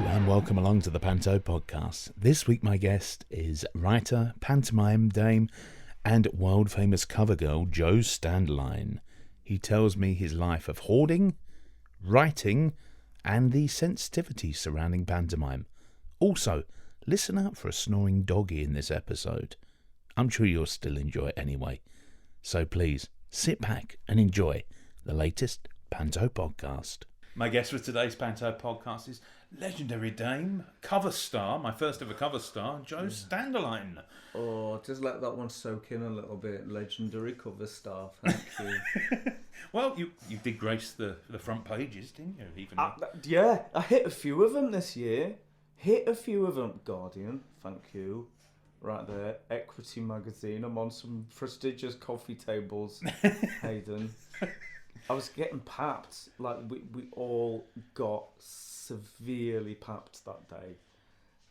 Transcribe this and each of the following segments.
and welcome along to the Panto podcast. This week my guest is writer, pantomime dame and world-famous cover girl Jo Standerline. He tells me his life of hoarding, writing and the sensitivity surrounding pantomime. Also, listen out for a snoring doggy in this episode. I'm sure you'll still enjoy it anyway. So please, sit back and enjoy the latest Panto podcast. My guest for today's Panto podcast is legendary dame, cover star, my first ever cover star, Jo Standerline. Oh, just let that one soak in a little bit. Legendary cover star, thank you. Well, you did grace the front pages, didn't you? Even yeah, I hit a few of them this year. Guardian, thank you. Right there, Equity magazine. I'm on some prestigious coffee tables, Hayden. I was getting papped. Like, we all got severely papped that day.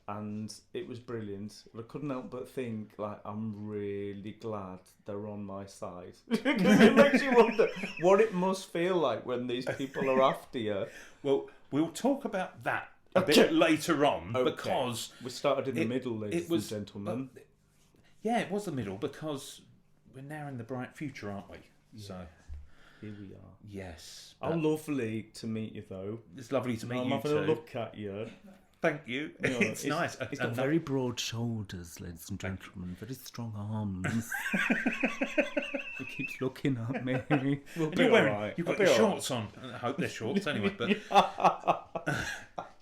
And it was brilliant. I couldn't help but think, like, I'm really glad they're on my side. Because it makes you wonder what it must feel like when these people are after you. Well, we'll talk about that a bit later on, because... We started in the middle, ladies and gentlemen. Yeah, it was the middle, because we're now in the bright future, aren't we? Yeah. So... Here we are. Yes. How lovely to meet you, though. It's lovely to meet you, I'm having too. a look at you. Thank you. It's nice. He's got very broad shoulders, ladies and gentlemen. Very strong arms. He keeps looking at me. We'll be right. You've got your shorts on. I hope they're shorts anyway, but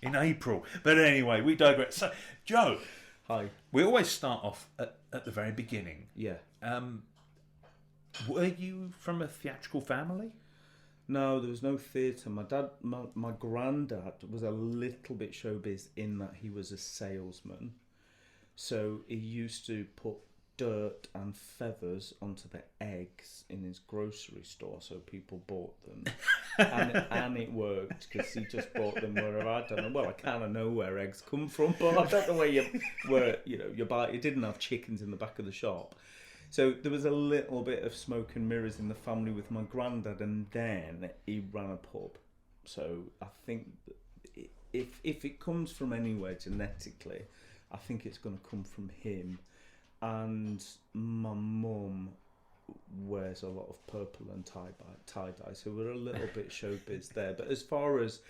in April. But anyway, we digress. So, Jo. Hi. We always start off at the very beginning. Yeah. Were you from a theatrical family? No, there was no theatre. My granddad was a little bit showbiz in that he was a salesman. So he used to put dirt and feathers onto the eggs in his grocery store so people bought them. and it worked because he just bought them wherever. I don't know. Well, I kind of know where eggs come from, but I don't know you didn't have chickens in the back of the shop. So there was a little bit of smoke and mirrors in the family with my granddad, and then he ran a pub. So I think if it comes from anywhere genetically, I think it's going to come from him. And my mum wears a lot of purple and tie-dye, so we're a little bit showbiz there. But as far as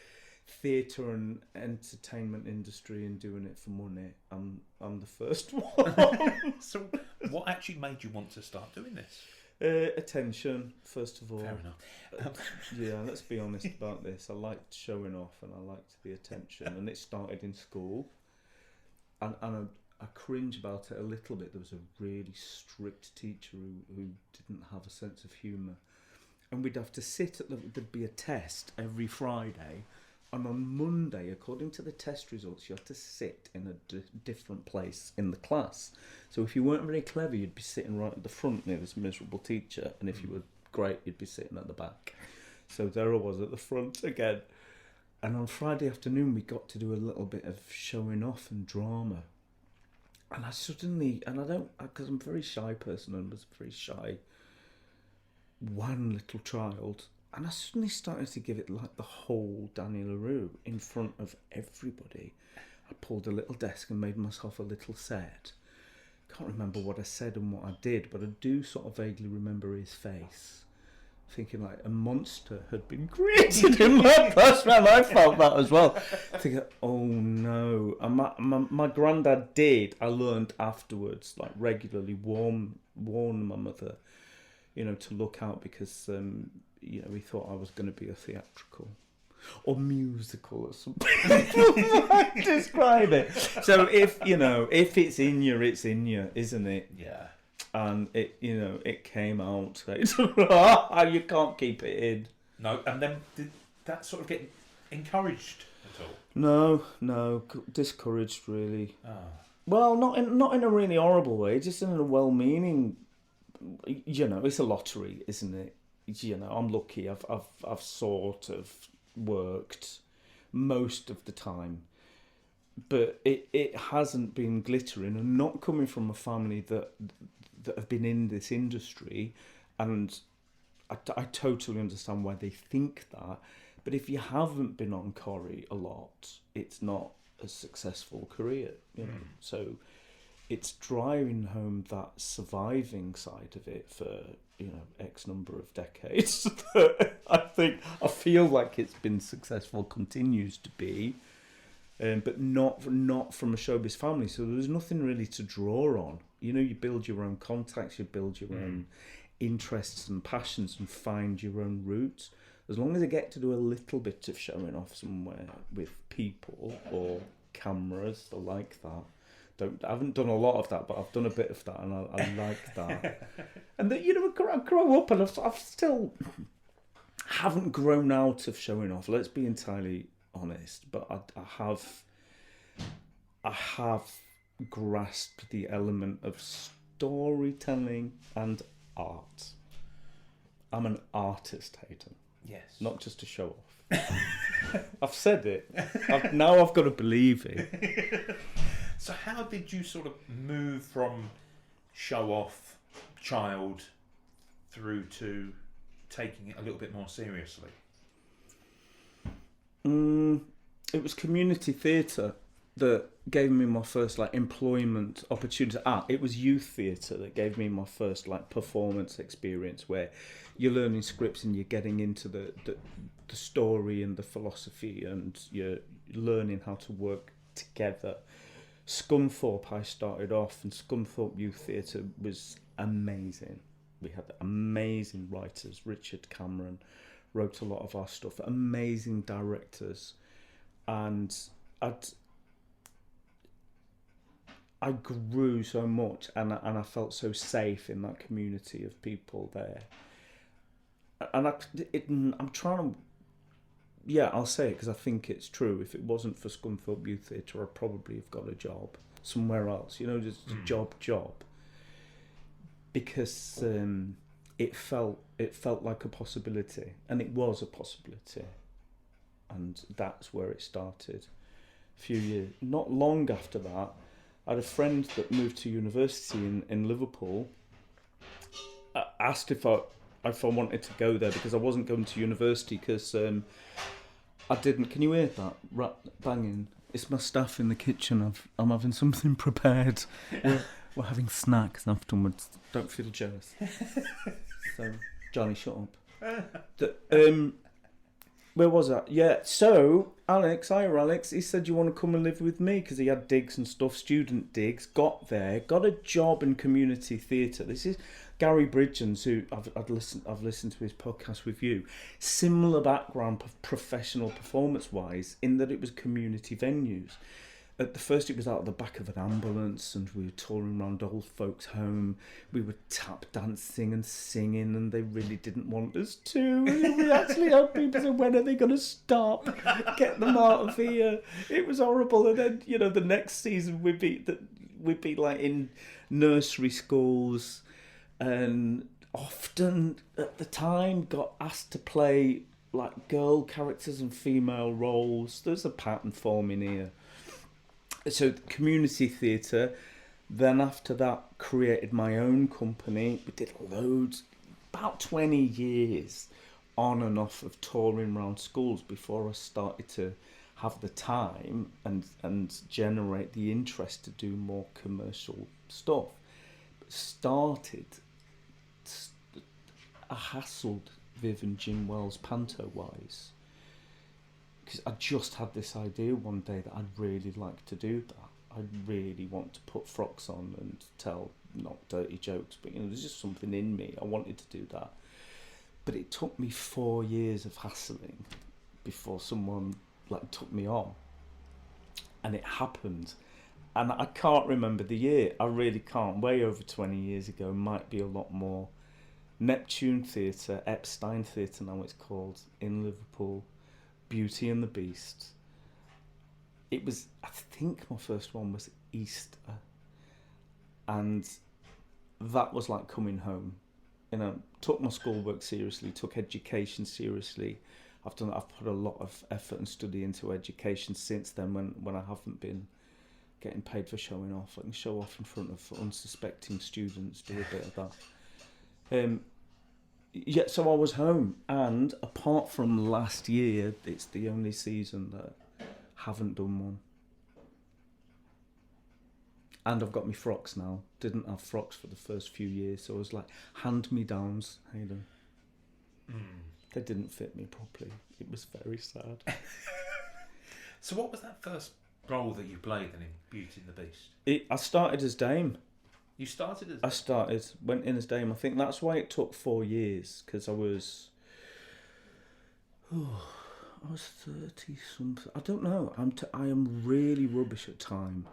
theatre and entertainment industry and doing it for money, I'm the first one. So what actually made you want to start doing this? Attention, first of all. Fair enough. Yeah, let's be honest about this. I liked showing off and I liked the attention, and it started in school. And I cringe about it a little bit. There was a really strict teacher who didn't have a sense of humour. And we'd have to sit there'd be a test every Friday. And on Monday, according to the test results, you had to sit in a different place in the class. So if you weren't very clever, you'd be sitting right at the front near this miserable teacher. And if you were great, you'd be sitting at the back. So there I was at the front again. And on Friday afternoon, we got to do a little bit of showing off and drama. And because I'm a very shy person and was a very shy, one little child. And I suddenly started to give it like the whole Danny LaRue in front of everybody. I pulled a little desk and made myself a little set. Can't remember what I said and what I did, but I do sort of vaguely remember his face. Thinking like a monster had been created in my classroom. I felt that as well. Thinking, oh no. And my granddad did, I learned afterwards, like regularly warn my mother, to look out because... he thought I was going to be a theatrical or musical, as some people might describe it. So if it's in you, it's in you, isn't it? Yeah. And it came out. You can't keep it in. No, and then did that sort of get encouraged at all? No, discouraged really. Oh. Well, not in a really horrible way, just in a well-meaning. It's a lottery, isn't it? I'm lucky. I've sort of worked most of the time, but it hasn't been glittering. And not coming from a family that have been in this industry, and I totally understand why they think that. But if you haven't been on Corrie a lot, it's not a successful career, you know. So it's driving home that surviving side of it for, you know, X number of decades that I feel like it's been successful, continues to be, but not from a showbiz family. So there's nothing really to draw on. You know, you build your own contacts, you build your own interests and passions, and find your own roots. As long as I get to do a little bit of showing off somewhere with people or cameras, I like that. I haven't done a lot of that, but I've done a bit of that, and I like that. And that, you know, I grow up, and I've still haven't grown out of showing off. Let's be entirely honest, but I have grasped the element of storytelling and art. I'm an artist, Hayden. Yes. Not just to show off. I've said it. Now I've got to believe it. So how did you sort of move from show off child through to taking it a little bit more seriously? It was community theatre that gave me my first employment opportunity. It was youth theatre that gave me my first performance experience, where you're learning scripts and you're getting into the story and the philosophy, and you're learning how to work together. Scunthorpe I started off, and Scunthorpe Youth Theatre was amazing. We had amazing writers. Richard Cameron wrote a lot of our stuff. Amazing directors, and I grew so much, and I felt so safe in that community of people there. And I'm trying to, yeah, I'll say it because I think it's true. If it wasn't for Scunthorpe Youth Theatre, I'd probably have got a job somewhere else. You know, just a job. Because it felt like a possibility, and it was a possibility, and that's where it started. A few years, not long after that, I had a friend that moved to university in Liverpool. I asked if I wanted to go there, because I wasn't going to university, because I didn't. Can you hear that banging? It's my staff in the kitchen. I'm having something prepared. We're having snacks afterwards. Don't feel jealous. So, Johnny, shut up. Where was that? Yeah, so Alex, he said, you want to come and live with me? Because he had digs and stuff, student digs. Got there, got a job in community theatre. This is Gary Bridgens, who I've listened to his podcast with you. Similar background, professional performance-wise, in that it was community venues. At the first, it was out of the back of an ambulance, and we were touring around old folks' home. We were tap dancing and singing, and they really didn't want us to. We actually had people say, when are they going to stop? Get them out of here. It was horrible. And then, you know, the next season we'd be in nursery schools, and often at the time got asked to play girl characters and female roles. There's a pattern forming here. So community theatre. Then after that, created my own company. We did loads, about 20 years on and off of touring around schools before I started to have the time and generate the interest to do more commercial stuff. I hassled Viv and Jim Wells Panto wise, because I just had this idea one day that I'd really like to do that. I'd really want to put frocks on and tell not dirty jokes, but, you know, there's just something in me. I wanted to do that. But it took me 4 years of hassling before someone took me on. And it happened. And I can't remember the year. I really can't. Way over 20 years ago, might be a lot more. Neptune Theatre, Epstein Theatre now it's called, in Liverpool. Beauty and the Beast. It was, I think my first one was Easter, and that was like coming home. You know, took my schoolwork seriously, took education seriously. I've put a lot of effort and study into education since then, when I haven't been getting paid for showing off. I can show off in front of unsuspecting students, do a bit of that. Yeah, so I was home, and apart from last year, it's the only season that I haven't done one. And I've got my frocks now. Didn't have frocks for the first few years, so I was like, hand-me-downs, Hayden. They didn't fit me properly. It was very sad. So what was that first role that you played then in Beauty and the Beast? I started as Dame. You started as... Went in as Dame. I think that's why it took 4 years, because I was 30 something. I don't know. I am really rubbish at time.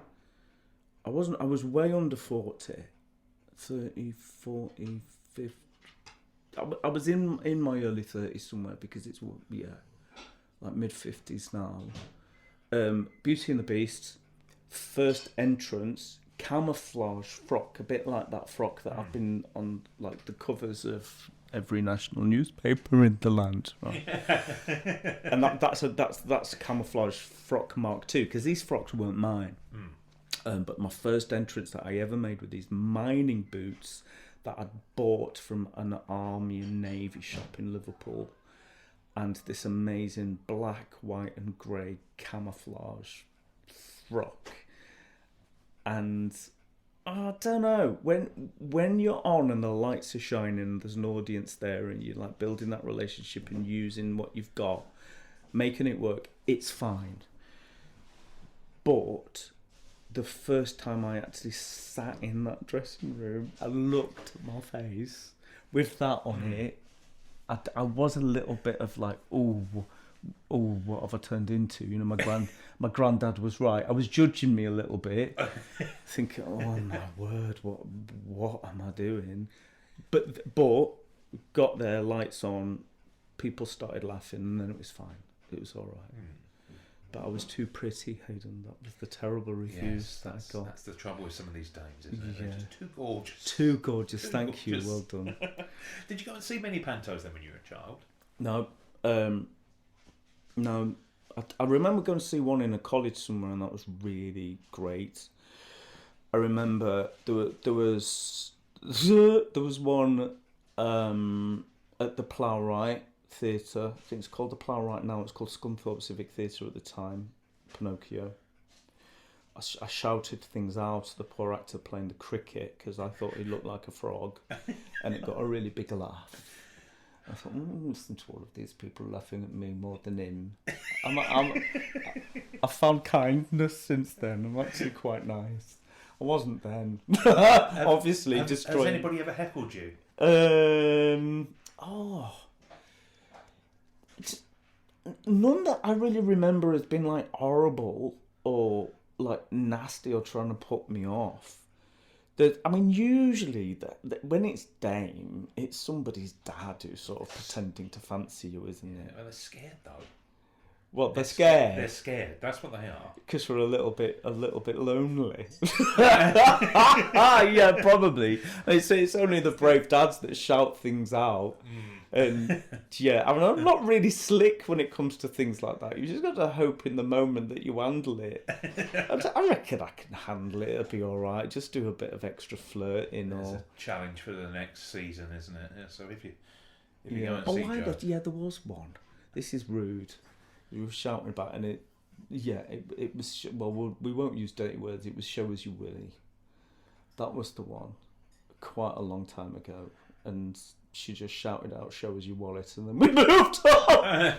I was way under 40. 30, 40, 50. I was in my early 30s somewhere, because it's, like mid-50s now. Beauty and the Beast, first entrance, camouflage frock, a bit like that frock that I've been on like the covers of every national newspaper in the land, right? And that's camouflage frock Mark II, because these frocks weren't mine. But my first entrance that I ever made were these mining boots that I'd bought from an Army and Navy shop in Liverpool, and this amazing black, white and grey camouflage frock. And I don't know, when you're on and the lights are shining and there's an audience there and you're like building that relationship and using what you've got, making it work, it's fine. But the first time I actually sat in that dressing room and looked at my face with that on it, I was a little bit of like, oh, what have I turned into? You know, my granddad was right. I was judging me a little bit, thinking, oh my word, what am I doing? But got there, lights on, people started laughing, and then it was fine. It was all right. But I was too pretty, Hayden. That was the terrible reviews that I got. That's the trouble with some of these dames, isn't it? They're just too gorgeous. Too gorgeous. Thank you. Well done. Did you go and see many pantos then when you were a child? No. No. I remember going to see one in a college somewhere, and that was really great. I remember there was one at the Plowright Theatre. I think it's called the Plowright now. It's called Scunthorpe Civic Theatre at the time. Pinocchio. I shouted things out to the poor actor playing the cricket because I thought he looked like a frog, and it got a really big laugh. I thought, listen to all of these people laughing at me more than him. I found kindness since then. I'm actually quite nice. I wasn't then. Obviously, destroying. Has anybody ever heckled you? None that I really remember has been like horrible or like nasty or trying to put me off. Usually when it's Dame, it's somebody's dad who's sort of pretending to fancy you, isn't it? Well, they're scared though. Well, they're scared. They're scared. That's what they are. Because we're a little bit lonely. Yeah, probably. It's only the brave dads that shout things out. And yeah, I'm not really slick when it comes to things like that. You just got to hope in the moment that you handle it. I reckon I can handle it. It'll be all right. Just do a bit of extra flirting. There's a challenge for the next season, isn't it? Yeah, so if you go and see Joe... there was one. This is rude. You were shouting about, and it was. Well, we won't use dirty words. It was show as you willy. That was the one, quite a long time ago, and she just shouted out, show us your wallet, and then we moved on.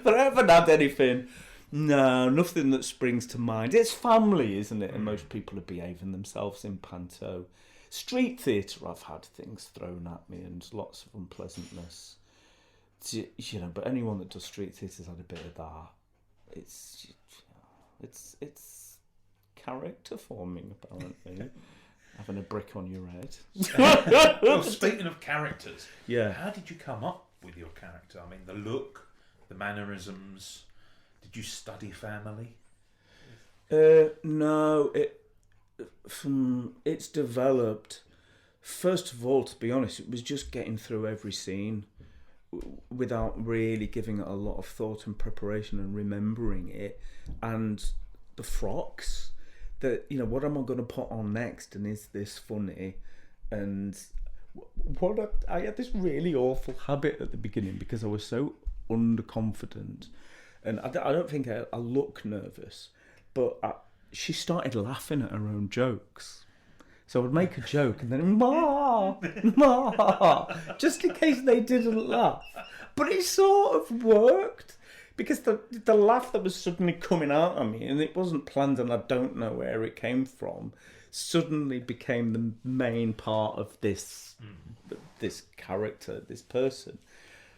They haven't had anything. No, nothing that springs to mind. It's family, isn't it? And most people are behaving themselves in Panto. Street theatre, I've had things thrown at me and lots of unpleasantness. You know, but anyone that does street theatre's had a bit of that. It's character forming, apparently. Having a brick on your head. Well, speaking of characters, yeah. How did you come up with your character? I mean, the look, the mannerisms. Did you study family? No, it's developed. First of all, to be honest, it was just getting through every scene without really giving it a lot of thought and preparation and remembering it. And the frocks. That, you know, what am I going to put on next, and is this funny? And I had this really awful habit at the beginning because I was so underconfident, and I don't think I look nervous, but she started laughing at her own jokes. So I'd make a joke and then, ma, ma, just in case they didn't laugh. But it sort of worked, because the laugh that was suddenly coming out of me, and it wasn't planned and I don't know where it came from, suddenly became the main part of this character, this person.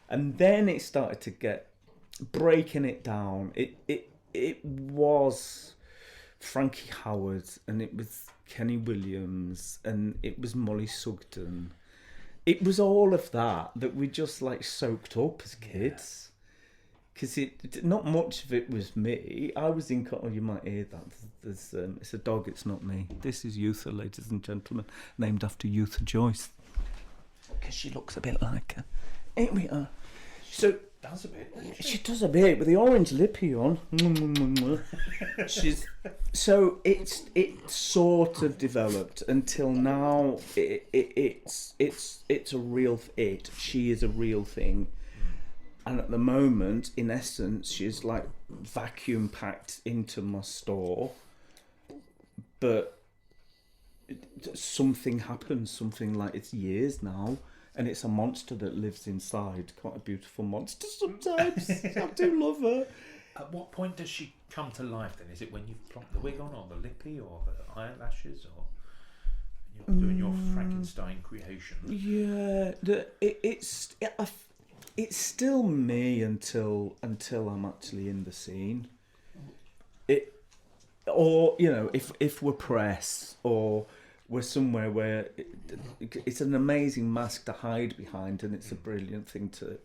And then it started to get, breaking it down, it was Frankie Howard, and it was Kenny Williams, and it was Molly Sugden. It was all of that we just like soaked up as kids. Because not much of it was me. I was in. Oh, you might hear that. There's it's a dog. It's not me. This is Eutha, ladies and gentlemen, named after Eutha Joyce. Because she looks a bit like her. Here we are. So does a bit. She does a bit with the orange lippy on. So it sort of developed until now. It's a real it. She is a real thing, and at the moment, in essence, she's like vacuum packed into my store. But something happens. Something like it's years now. And it's a monster that lives inside. Quite a beautiful monster sometimes. I do love her. At what point does she come to life then? Is it when you've plonked the wig on, or the lippy, or the eyelashes, or you're doing your Frankenstein creation? Yeah, it's still me until I'm actually in the scene. Or if we're press, or we're somewhere where it's an amazing mask to hide behind, and it's a brilliant thing to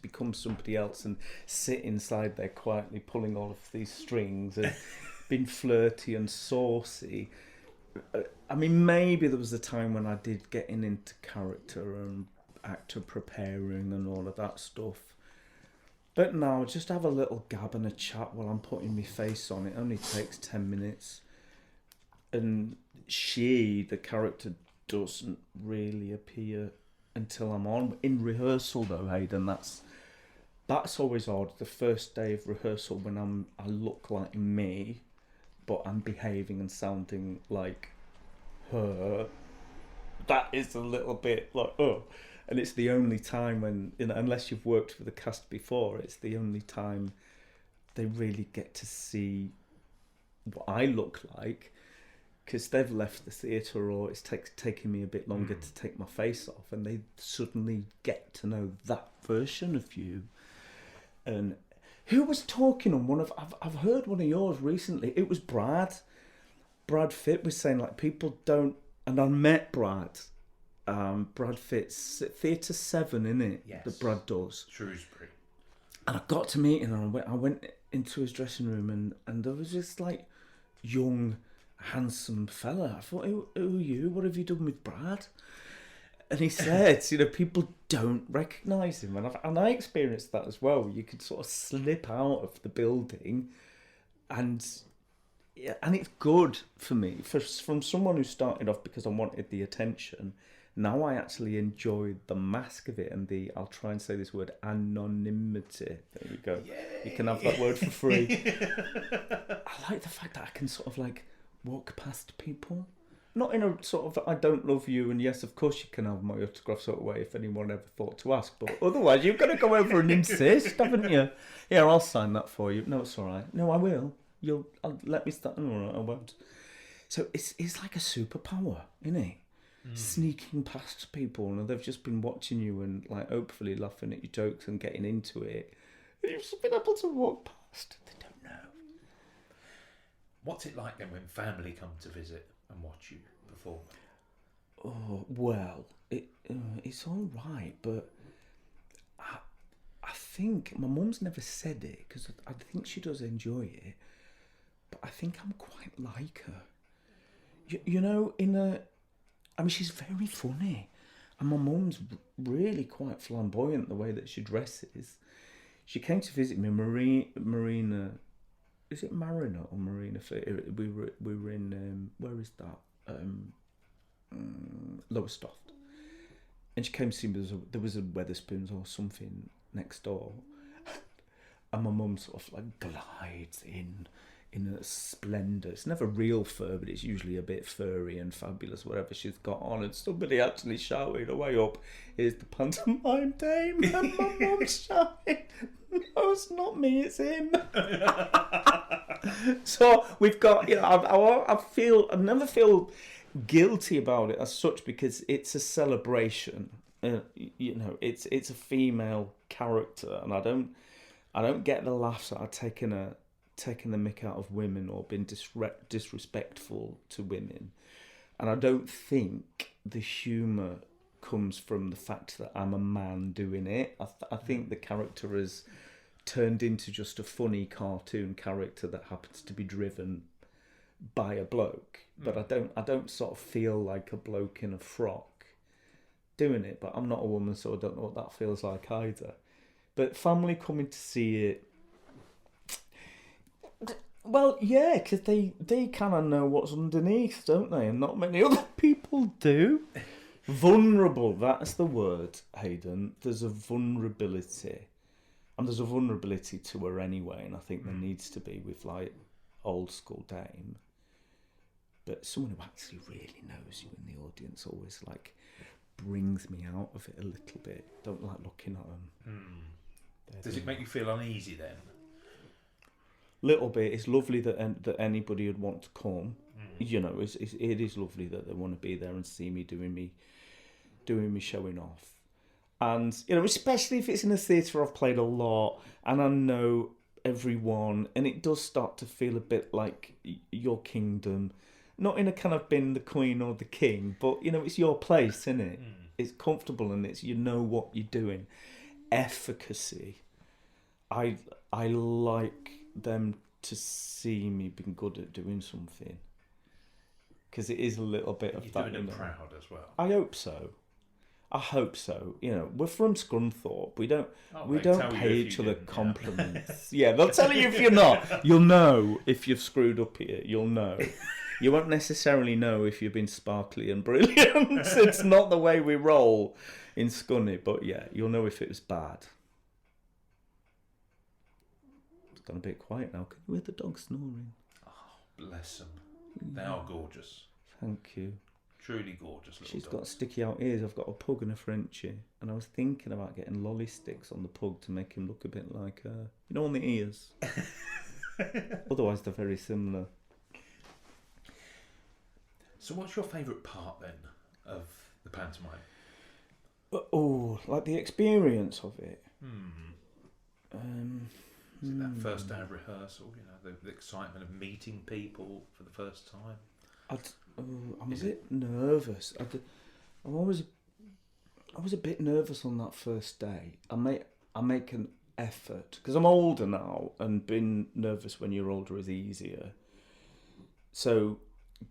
become somebody else and sit inside there quietly pulling all of these strings and being flirty and saucy. I mean, maybe there was a time when I did getting into character and actor preparing and all of that stuff. But now, just have a little gab and a chat while I'm putting my face on. It only takes 10 minutes. And the character, doesn't really appear until I'm on. In rehearsal though, Hayden, that's always odd. The first day of rehearsal when I look like me, but I'm behaving and sounding like her. That is a little bit like, oh. And it's the only time when, unless you've worked with the cast before, it's the only time they really get to see what I look like. Because they've left the theatre, or it's taking me a bit longer to take my face off, and they suddenly get to know that version of you. And who was talking on one of? I've heard one of yours recently. It was Brad. Brad Fitt was saying like people don't, and I met Brad. Brad Fitt's Theatre 7, innit? Yes. That Brad does. Shrewsbury. And I got to meet him, and I went into his dressing room, and there was this like young, handsome fella. I thought, who are you? What have you done with Brad? And he said, people don't recognise him. And I experienced that as well. You could sort of slip out of the building, and it's good for me. From someone who started off because I wanted the attention, now I actually enjoy the mask of it and I'll try and say this word, anonymity. There you go. Yay. You can have that word for free. I like the fact that I can sort of like walk past people. Not in a sort of, I don't love you, and yes, of course you can have my autograph sort of way if anyone ever thought to ask, but otherwise you've got to go over and insist, haven't you? Yeah, I'll sign that for you. No, it's all right. No, I will. I'll let me start. No, I won't. So it's like a superpower, isn't it? Sneaking past people, and they've just been watching you and like hopefully laughing at your jokes and getting into it. You've just been able to walk past. They don't know. What's it like then when family come to visit and watch you perform? Oh well, it's all right, but I think my mum's never said it because I think she does enjoy it, but I think I'm quite like her. I mean, she's very funny, and my mum's really quite flamboyant the way that she dresses. She came to visit me, Marina. Is it Marina or Marina? We were in where is that? Lowestoft, and she came to see me. There was a Wetherspoons or something next door, and my mum sort of like glides in, in a splendour. It's never real fur, but it's usually a bit furry and fabulous, whatever she's got on. And somebody actually shouted away up, "Here's the pantomime dame." And my mum's shouting, "No, it's not me, it's him." So we've got, I never feel guilty about it as such, because it's a celebration. It's a female character, and I don't get the laughs at taking the mick out of women or been disrespectful to women. And I don't think the humour comes from the fact that I'm a man doing it. I think the character has turned into just a funny cartoon character that happens to be driven by a bloke. But I don't sort of feel like a bloke in a frock doing it. But I'm not a woman, so I don't know what that feels like either. But family coming to see it, well, yeah, because they kind of know what's underneath, don't they? And not many other people do. Vulnerable, that's the word, Hayden. There's a vulnerability. And there's a vulnerability to her anyway, and I think there needs to be with, like, old school Dame. But someone who actually really knows you in the audience always, like, brings me out of it a little bit. Don't like looking at them. Does it make you feel uneasy then? Little bit. It's lovely that anybody would want to come. It is lovely that they want to be there and see me doing me showing off. And especially if it's in a theatre I've played a lot and I know everyone, and it does start to feel a bit like your kingdom, not in a kind of being the queen or the king, but it's your place, isn't it? It's comfortable and it's what you're doing. Advocacy. I like them to see me being good at doing something, because it is a little bit of You're that. doing them proud as well. I hope so. We're from Scunthorpe. We don't pay each other compliments. Yeah, they'll tell you if you're not. You'll know if you've screwed up here. You'll know. You won't necessarily know if you've been sparkly and brilliant. It's not the way we roll in Scunny, but yeah, you'll know if it was bad. It's gone a bit quiet now. Can you hear the dog snoring? Oh, bless them. They are gorgeous. Thank you. Truly gorgeous little She's dogs. got sticky out ears. I've got a pug and a Frenchie, and I was thinking about getting lolly sticks on the pug to make him look a bit like, on the ears. Otherwise, they're very similar. So what's your favourite part then of the pantomime? Oh, like the experience of it. Is it that first day of rehearsal? The excitement of meeting people for the first time. I'm a bit nervous. I was a bit nervous on that first day. I make an effort because I'm older now, and being nervous when you're older is easier. So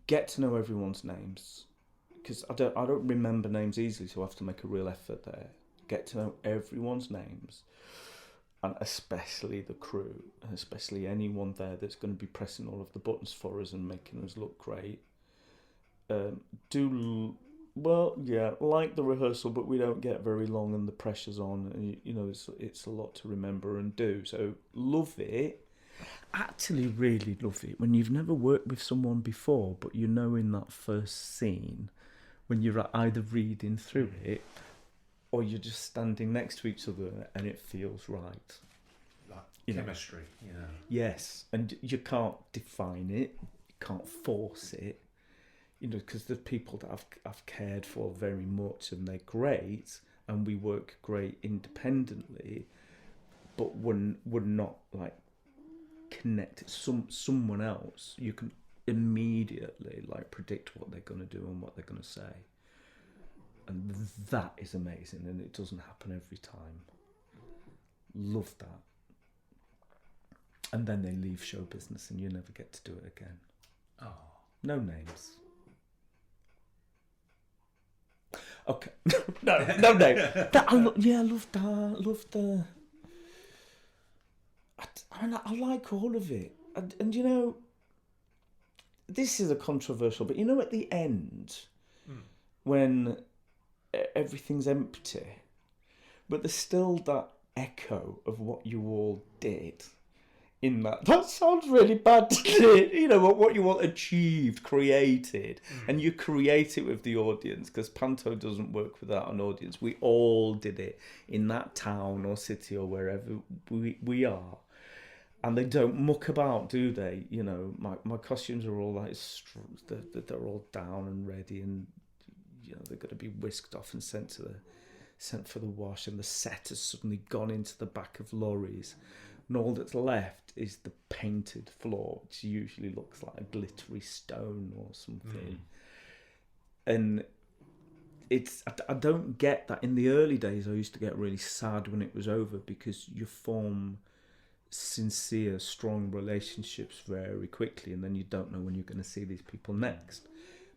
get to know everyone's names, because I don't remember names easily, so I have to make a real effort there. Get to know everyone's names, and especially the crew, and especially anyone there that's going to be pressing all of the buttons for us and making us look great. Like the rehearsal, but we don't get very long and the pressure's on, and it's a lot to remember and do. So love it. Actually really love it when you've never worked with someone before, but in that first scene when you're either reading through it or you're just standing next to each other and it feels right. Like chemistry, Yes, and you can't define it, you can't force it. Because the people that I've cared for very much, and they're great, and we work great independently, but we're not like connected. Someone else, you can immediately like predict what they're going to do and what they're going to say, and that is amazing, and it doesn't happen every time. Love that. And then they leave show business, and you never get to do it again. Oh, no names. Okay. no. I love that. I like all of it. And this is a controversial, but at the end, when everything's empty, but there's still that echo of what you all did. in that. That sounds really bad, doesn't it? You know, what you want achieved, created, and you create it with the audience, because Panto doesn't work without an audience. We all did it in that town or city or wherever we are. And they don't muck about, do they? You know, my costumes are all like, they're all down and ready, and you know, they're going to be whisked off and sent for the wash, and the set has suddenly gone into the back of lorries, and all that's left is the painted floor, which usually looks like a glittery stone or something. And I don't get that. In the early days, I used to get really sad when it was over, because you form sincere, strong relationships very quickly, and then you don't know when you're going to see these people next.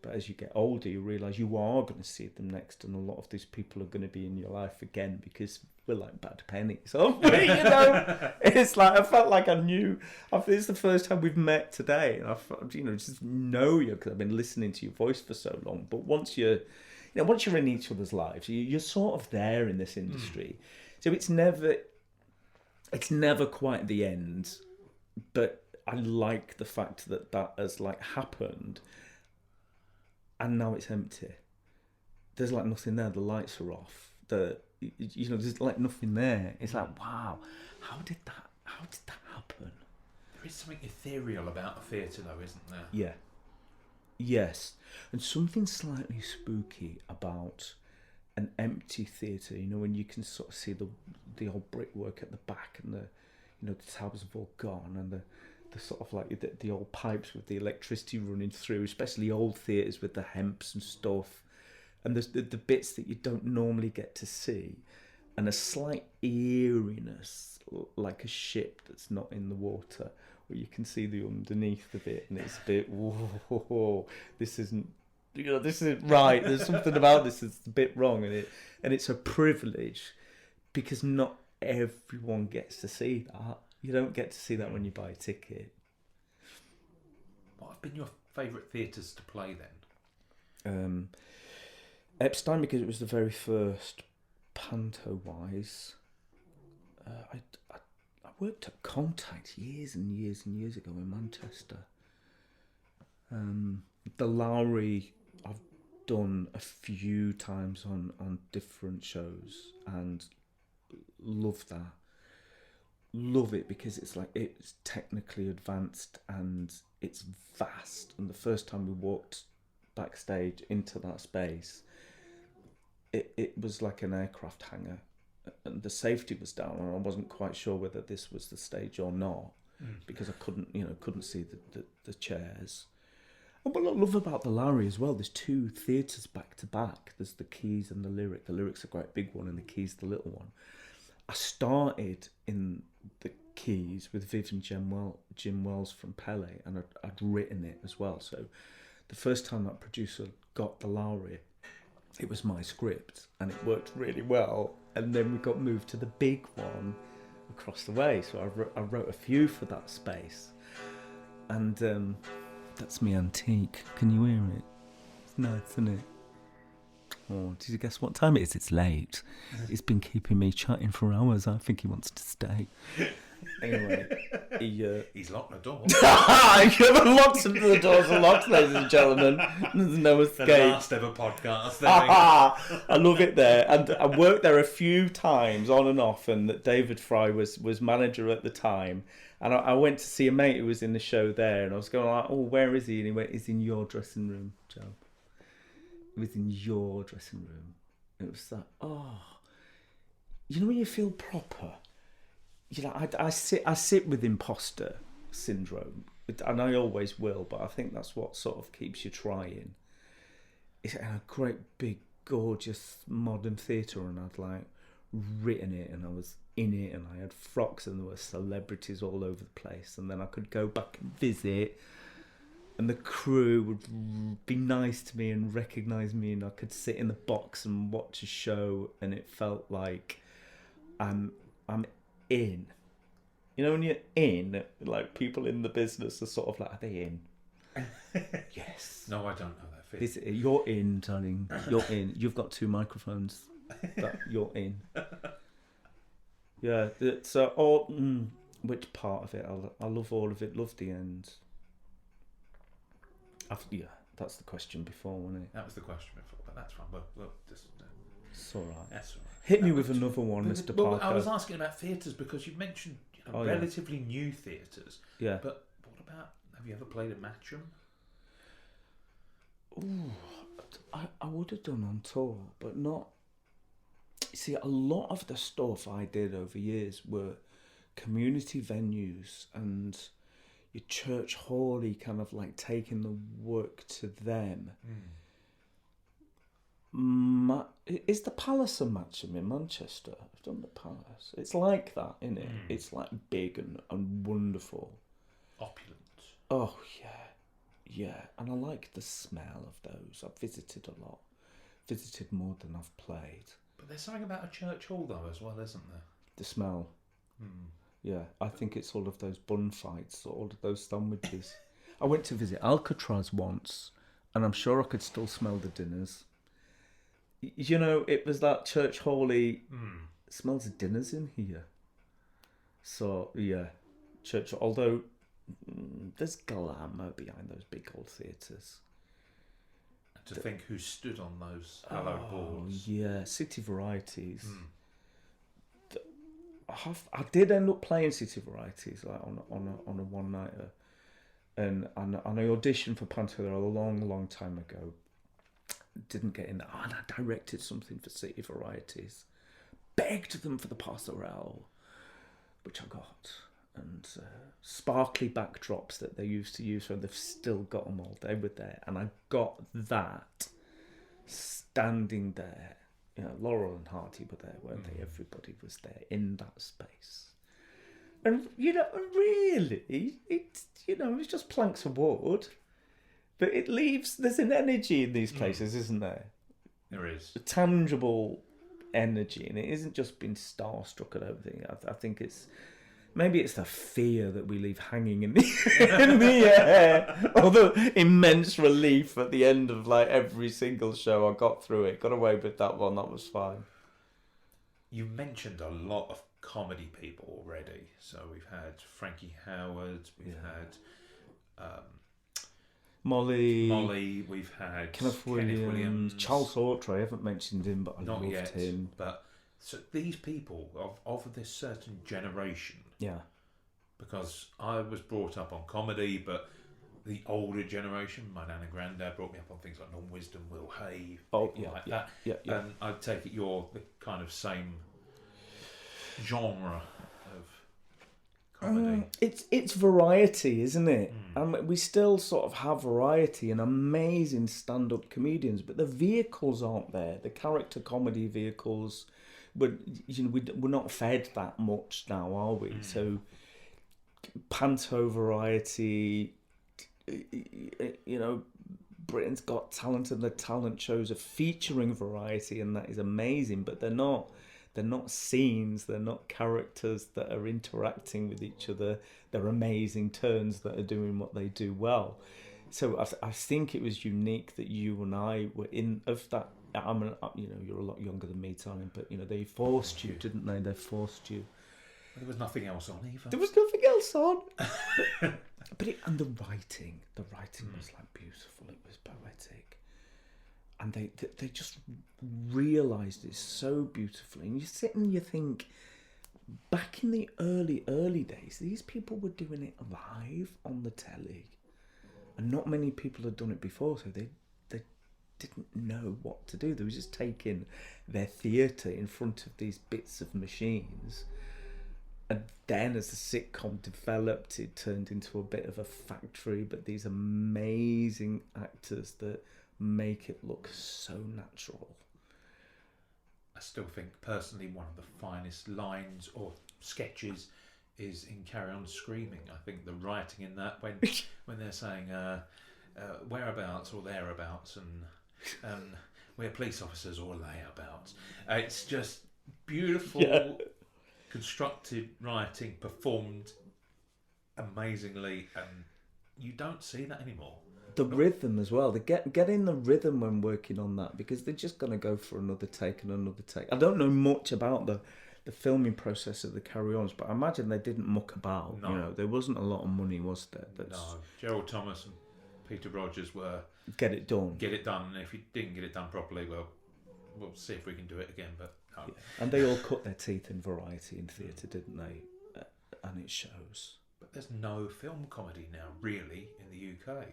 But as you get older, you realise you are going to see them next, and a lot of these people are going to be in your life again, because we're like bad pennies, aren't we? You know, it's like, I felt like I knew. It's the first time we've met today, and I felt, you know, just know you, because I've been listening to your voice for so long. But once you're in each other's lives, you're sort of there in this industry. So it's never quite the end, but I like the fact that has like happened, and now it's empty. There's like nothing there. The lights are off. There's like nothing there. It's like, wow, how did that happen? There is something ethereal about a theatre, though, isn't there? Yeah. Yes, and something slightly spooky about an empty theatre. You know, when you can sort of see the old brickwork at the back, and the tabs have all gone, and the sort of like the old pipes with the electricity running through, especially old theatres with the hemps and stuff, and there's the bits that you don't normally get to see, and a slight eeriness, like a ship that's not in the water, where you can see the underneath of it, and it's a bit, whoa, this isn't right. There's something about this that's a bit wrong, and it's a privilege, because not everyone gets to see that. You don't get to see that when you buy a ticket. What have been your favourite theatres to play then? Epstein, because it was the very first Panto-wise. I worked at Contact years and years and years ago in Manchester. The Lowry I've done a few times on different shows, and love that. Love it, because it's like, it's technically advanced and it's vast. And the first time we walked backstage into that space, it was like an aircraft hangar, and the safety was down, and I wasn't quite sure whether this was the stage or not, because I couldn't see the chairs. And what I love about the Lowry as well, there's two theatres back to back. There's the Keys and the Lyric. The Lyric's a quite big one, and the Keys the little one. I started in the Keys with Viv and Jim Wells from Pele, and I'd written it as well. So the first time that producer got the Lowry, it was my script, and it worked really well. And then we got moved to the big one across the way. So I wrote a few for that space. And that's me antique. Can you hear it? It's nice, isn't it? Oh, did you guess what time it is? It's late. He's been keeping me chatting for hours. I think he wants to stay. Anyway, he's locked the door. The doors are locked, ladies and gentlemen. There's no escape. The last ever podcast. I love it there, and I worked there a few times on and off. And David Fry was manager at the time, and I went to see a mate who was in the show there, and I was going like, "Oh, where is he?" And he went, "He's in your dressing room, Joe. It was in your dressing room." It was like, oh, you know when you feel proper. You know, I sit with imposter syndrome, and I always will. But I think that's what sort of keeps you trying. It's a great big gorgeous modern theatre, and I'd like written it, and I was in it, and I had frocks, and there were celebrities all over the place, and then I could go back and visit. And the crew would be nice to me and recognise me, and I could sit in the box and watch a show, and it felt like I'm in. You know, when you're in, like people in the business are sort of like, are they in? Yes. No, I don't know that feeling. You're in, darling. You're in. You've got 2 microphones. You're in. Yeah. So Which part of it? I love all of it. Love the end. Yeah, that's the question before, wasn't it? That was the question before, but that's fine. Well, just, it's all right. that's all right. Hit me with another one, Mr. Well, Parker. I was asking about theatres because you mentioned relatively new theatres. Yeah. But what about, have you ever played a matchroom? Ooh, I would have done on tour, but not. See, a lot of the stuff I did over years were community venues and your church hall-y, kind of like taking the work to them. Is the Palace a matchroom in Manchester? I've done the Palace. It's like that, isn't it? It's like big and wonderful. Opulent. Oh, yeah. And I like the smell of those. I've visited a lot. Visited more than I've played. But there's something about a church hall, though, as well, isn't there? The smell. Yeah, I think it's all of those bun fights, all of those sandwiches. I went to visit Alcatraz once, and I'm sure I could still smell the dinners. You know, it was that church hall-y, smells of dinners in here. So, yeah, church, although there's glamour behind those big old theatres. To think who stood on those hallowed boards. Yeah, City Varieties. I did end up playing City Varieties like on a one nighter, and I auditioned for Panto a long time ago. Didn't get in there, and I directed something for City Varieties. Begged them for the passerelle, which I got, and sparkly backdrops that they used to use, so they've still got them all. They were there, and I got that standing there. You know, Laurel and Hardy were there, weren't they? Everybody was there in that space. And, you know, really, it's just planks of wood. But it leaves, there's an energy in these places, isn't there? There is. A tangible energy, and it isn't just being starstruck at everything. I think maybe it's the fear that we leave hanging in the air. Or the immense relief at the end of like every single show. I got through it, got away with that one. That was fine. You mentioned a lot of comedy people already. So we've had Frankie Howard, we've had Molly, we've had Kenneth Williams, Charles Hawtrey. I haven't mentioned him, but I not loved yet, him. But so these people of this certain generation. Yeah. Because I was brought up on comedy, but the older generation, my nan and granddad brought me up on things like Non-Wisdom, Will Hay, that. Yeah. And I take it you're the kind of same genre of comedy. It's variety, isn't it? And we still sort of have variety and amazing stand-up comedians, but the vehicles aren't there. The character comedy vehicles, we're not fed that much now, are we? So Panto variety, Britain's Got Talent and the talent shows are featuring variety, and that is amazing, but they're not scenes, they're not characters that are interacting with each other. They're amazing turns that are doing what they do well. So I think it was unique that you and I were in of that. You're a lot younger than me, Simon, but they forced you, didn't they? They forced you. There was nothing else on either. There was nothing else on. And the writing was like beautiful. It was poetic, and they just realised it so beautifully. And you sit and you think, back in the early days, these people were doing it live on the telly, and not many people had done it before, so they didn't know what to do. They were just taking their theatre in front of these bits of machines. And then as the sitcom developed, it turned into a bit of a factory, but these amazing actors that make it look so natural. I still think, personally, one of the finest lines or sketches is in Carry On Screaming. I think the writing in that, when they're saying whereabouts or thereabouts, and we're police officers or layabouts. It's just beautiful. Yeah. Constructed writing, performed amazingly, and you don't see that anymore. The rhythm as well. They get in the rhythm when working on that, because they're just going to go for another take and another take. I don't know much about the the filming process of the carry-ons, but I imagine they didn't muck about. No. You know, there wasn't a lot of money, was there? No, Gerald Thomas and Peter Rogers were Get it done. and if you didn't get it done properly, well, we'll see if we can do it again. But no. Yeah. And they all cut their teeth in variety in theatre, didn't they? And it shows. But there's no film comedy now, really, in the UK.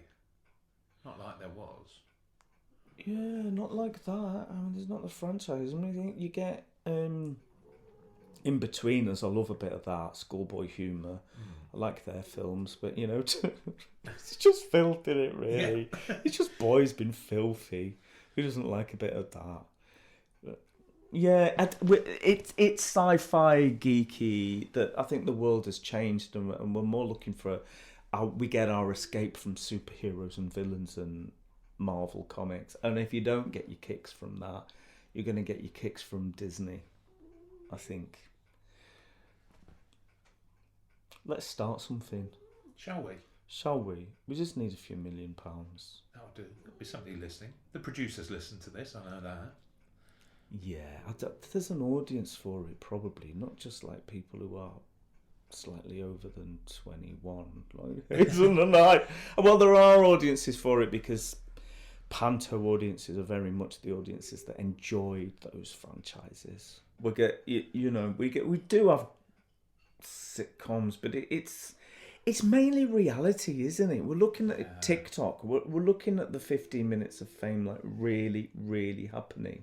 Not like there was. Yeah, not like that. I mean, there's not the franchise. I mean, you get In-Betweeners. I love a bit of that schoolboy humour. I like their films, but you know, it's just filth in it. Really, it's just boys being filthy. Who doesn't like a bit of that? But, yeah, it's sci-fi geeky. That I think the world has changed, and we're more looking for. We get our escape from superheroes and villains and Marvel comics, and if you don't get your kicks from that, you're going to get your kicks from Disney, I think. Let's start something. Shall we? Shall we? We just need a few £1 million. That'll do. There'll be somebody listening. The producers listen to this, I know that. Yeah, there's an audience for it, probably. Not just like people who are slightly over than 21. Like, isn't it? Well, there are audiences for it because Panto audiences are very much the audiences that enjoyed those franchises. We do have sitcoms, but it's mainly reality, isn't it? We're looking at TikTok. We're looking at the 15 minutes of fame, like really, really happening.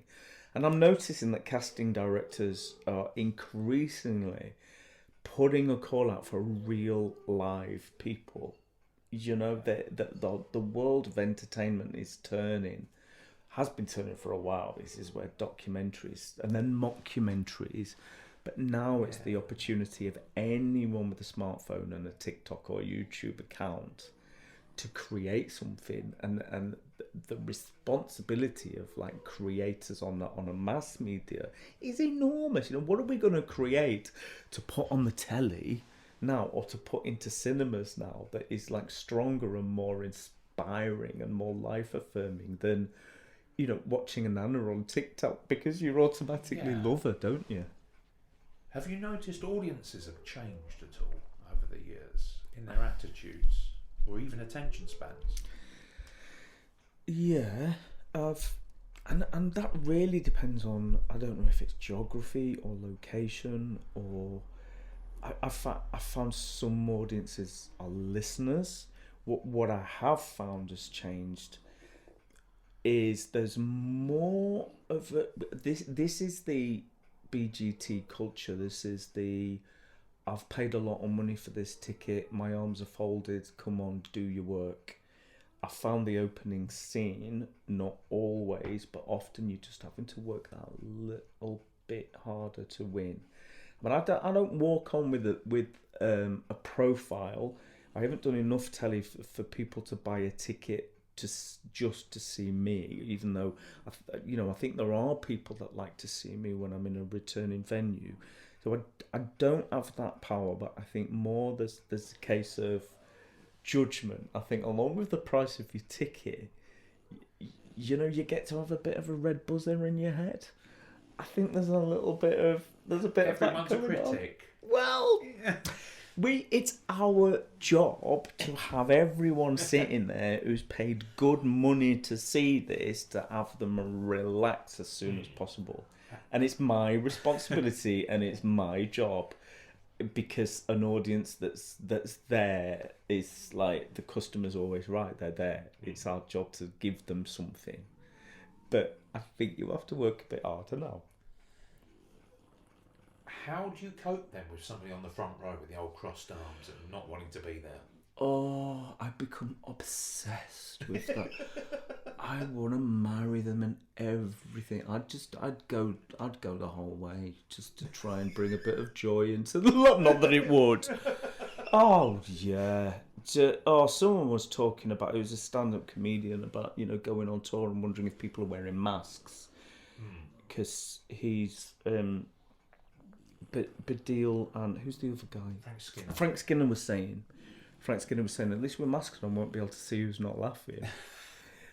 And I'm noticing that casting directors are increasingly putting a call out for real live people. You know, the world of entertainment has been turning for a while. This is where documentaries and then mockumentaries, but now it's the opportunity of anyone with a smartphone and a TikTok or YouTube account to create something, and the responsibility of like creators on a mass media is enormous. You know, what are we going to create to put on the telly now, or to put into cinemas now, that is like stronger and more inspiring and more life affirming than, you know, watching a nana on TikTok, because you automatically love her, don't you? Have you noticed audiences have changed at all over the years in their attitudes or even attention spans? Yeah, and that really depends on, I don't know if it's geography or location, or I found some audiences are listeners. What I have found has changed is there's more of this is the BGT culture. This is the, I've paid a lot of money for this ticket, my arms are folded, come on, do your work. I found the opening scene, not always, but often you're just having to work that little bit harder to win. But I don't walk on with a profile. I haven't done enough telly for people to buy a ticket just to see me, even though I think there are people that like to see me when I'm in a returning venue. So I don't have that power, but I think more there's a case of judgment. I think along with the price of your ticket, you know, you get to have a bit of a red buzzer in your head. I think there's a bit of Everyone's that a critic. On. Well, it's our job to have everyone sitting there who's paid good money to see this, to have them relax as soon as possible. And it's my responsibility and it's my job, because an audience that's there is like, the customer's always right, they're there. It's our job to give them something. But I think you have to work a bit harder now. How do you cope then with somebody on the front row with the old crossed arms and not wanting to be there? Oh, I've become obsessed with that. I want to marry them and everything. I'd go the whole way just to try and bring a bit of joy into the lot. Not that it would. Oh yeah. Someone was talking about, it was a stand-up comedian, about, you know, going on tour and wondering if people are wearing masks because he's Badil and who's the other guy? Frank Skinner was saying, at least with masks on, I won't be able to see who's not laughing.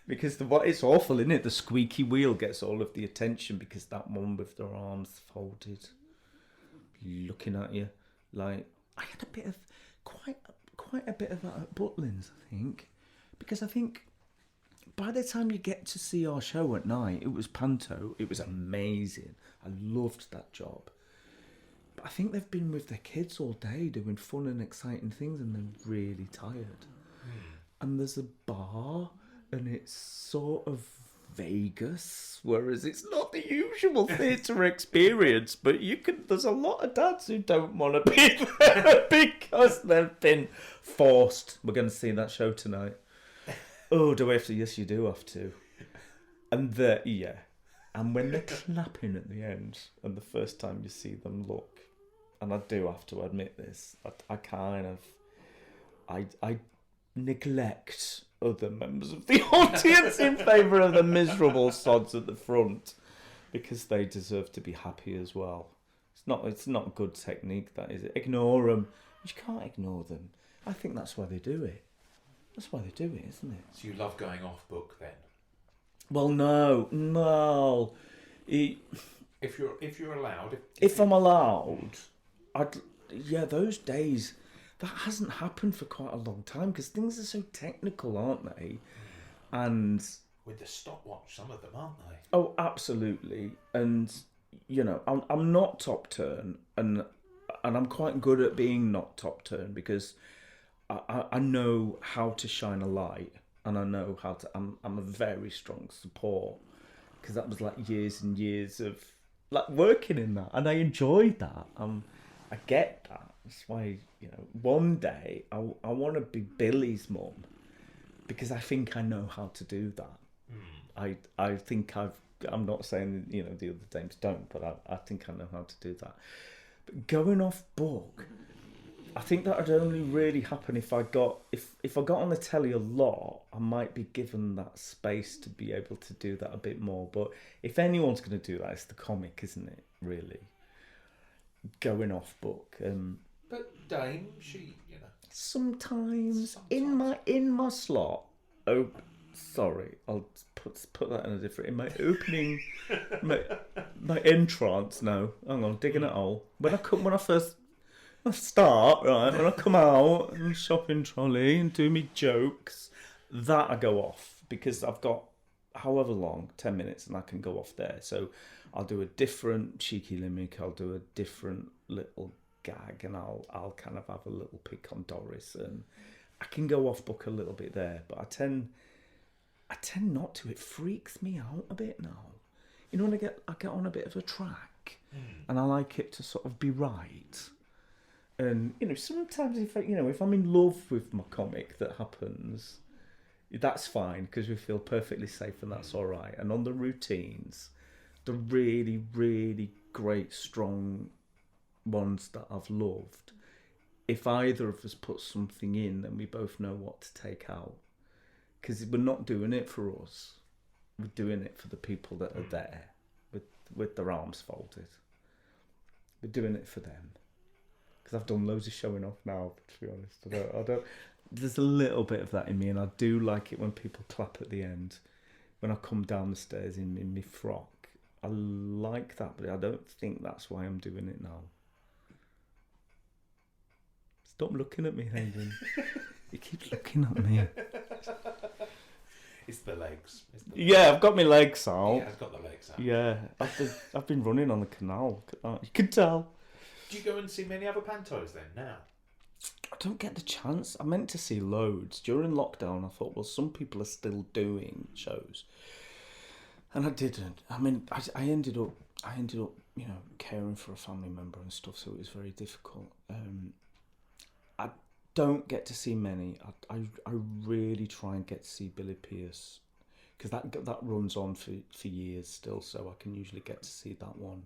Because it's awful, isn't it? The squeaky wheel gets all of the attention because that one with their arms folded. looking at you. Like, I had a bit of quite a bit of that at Butlins, I think, because I think by the time you get to see our show at night, it was Panto. It was amazing. I loved that job. But I think they've been with their kids all day doing fun and exciting things, and they're really tired. And there's a bar, and it's sort of Vegas, whereas it's not the usual theatre experience. But there's a lot of dads who don't want to be there because they've been forced. We're going to see that show tonight. Oh, do we have to? Yes, you do have to. And and when they're clapping at the end, and the first time you see them look, and I do have to admit this, I neglect other members of the audience in favour of the miserable sods at the front, because they deserve to be happy as well. It's not good technique, that is it. Ignore them. You can't ignore them. I think that's why they do it. That's why they do it, isn't it? So you love going off book then? Well, no. If you're allowed, If I'm allowed, those days, that hasn't happened for quite a long time, because things are so technical, aren't they? And with the stopwatch, some of them, aren't they? Oh, absolutely. And I'm not top turn, and I'm quite good at being not top turn, because I know how to shine a light, and I know how to. I'm a very strong support, because that was like years and years of like working in that, and I enjoyed that. I get that. That's why one day I want to be Billy's mum, because I think I know how to do that. I think I'm not saying the other dames don't, but I think I know how to do that. But going off book, I think that would only really happen if I got on the telly a lot. I might be given that space to be able to do that a bit more. But if anyone's going to do that, it's the comic, isn't it? Really, going off book. But Dame, she, sometimes in my slot. Oh, sorry, I'll put that in a different. In my opening, my entrance. No, hang on, digging a hole. When I first start, right, when I come out and shopping trolley and do me jokes, that I go off, because I've got however long, 10 minutes, and I can go off there. So I'll do a different cheeky limerick, I'll do a different little gag, and I'll kind of have a little pick on Doris, and I can go off book a little bit there, but I tend not to. It freaks me out a bit now. When I get on a bit of a track, and I like it to sort of be right. And sometimes if I'm in love with my comic, that happens. That's fine, because we feel perfectly safe, and that's all right. And on the routines, the really, really great, strong ones that I've loved, if either of us put something in, then we both know what to take out. Because we're not doing it for us. We're doing it for the people that are there with their arms folded. We're doing it for them. Because I've done loads of showing off now, to be honest. I don't. There's a little bit of that in me, and I do like it when people clap at the end. When I come down the stairs in my frock, I like that, but I don't think that's why I'm doing it now. Stop looking at me, Hayden. You keep looking at me. It's the legs. Yeah, I've got my legs out. Yeah, I've got the legs out. Yeah, I've been running on the canal. You can tell. Do you go and see many other pantos then now? I don't get the chance. I meant to see loads. During lockdown, I thought, well, some people are still doing shows. And I didn't. I mean, I ended up, caring for a family member and stuff, so it was very difficult. I don't get to see many. I really try and get to see Billy Pierce, because that runs on for years still, so I can usually get to see that one.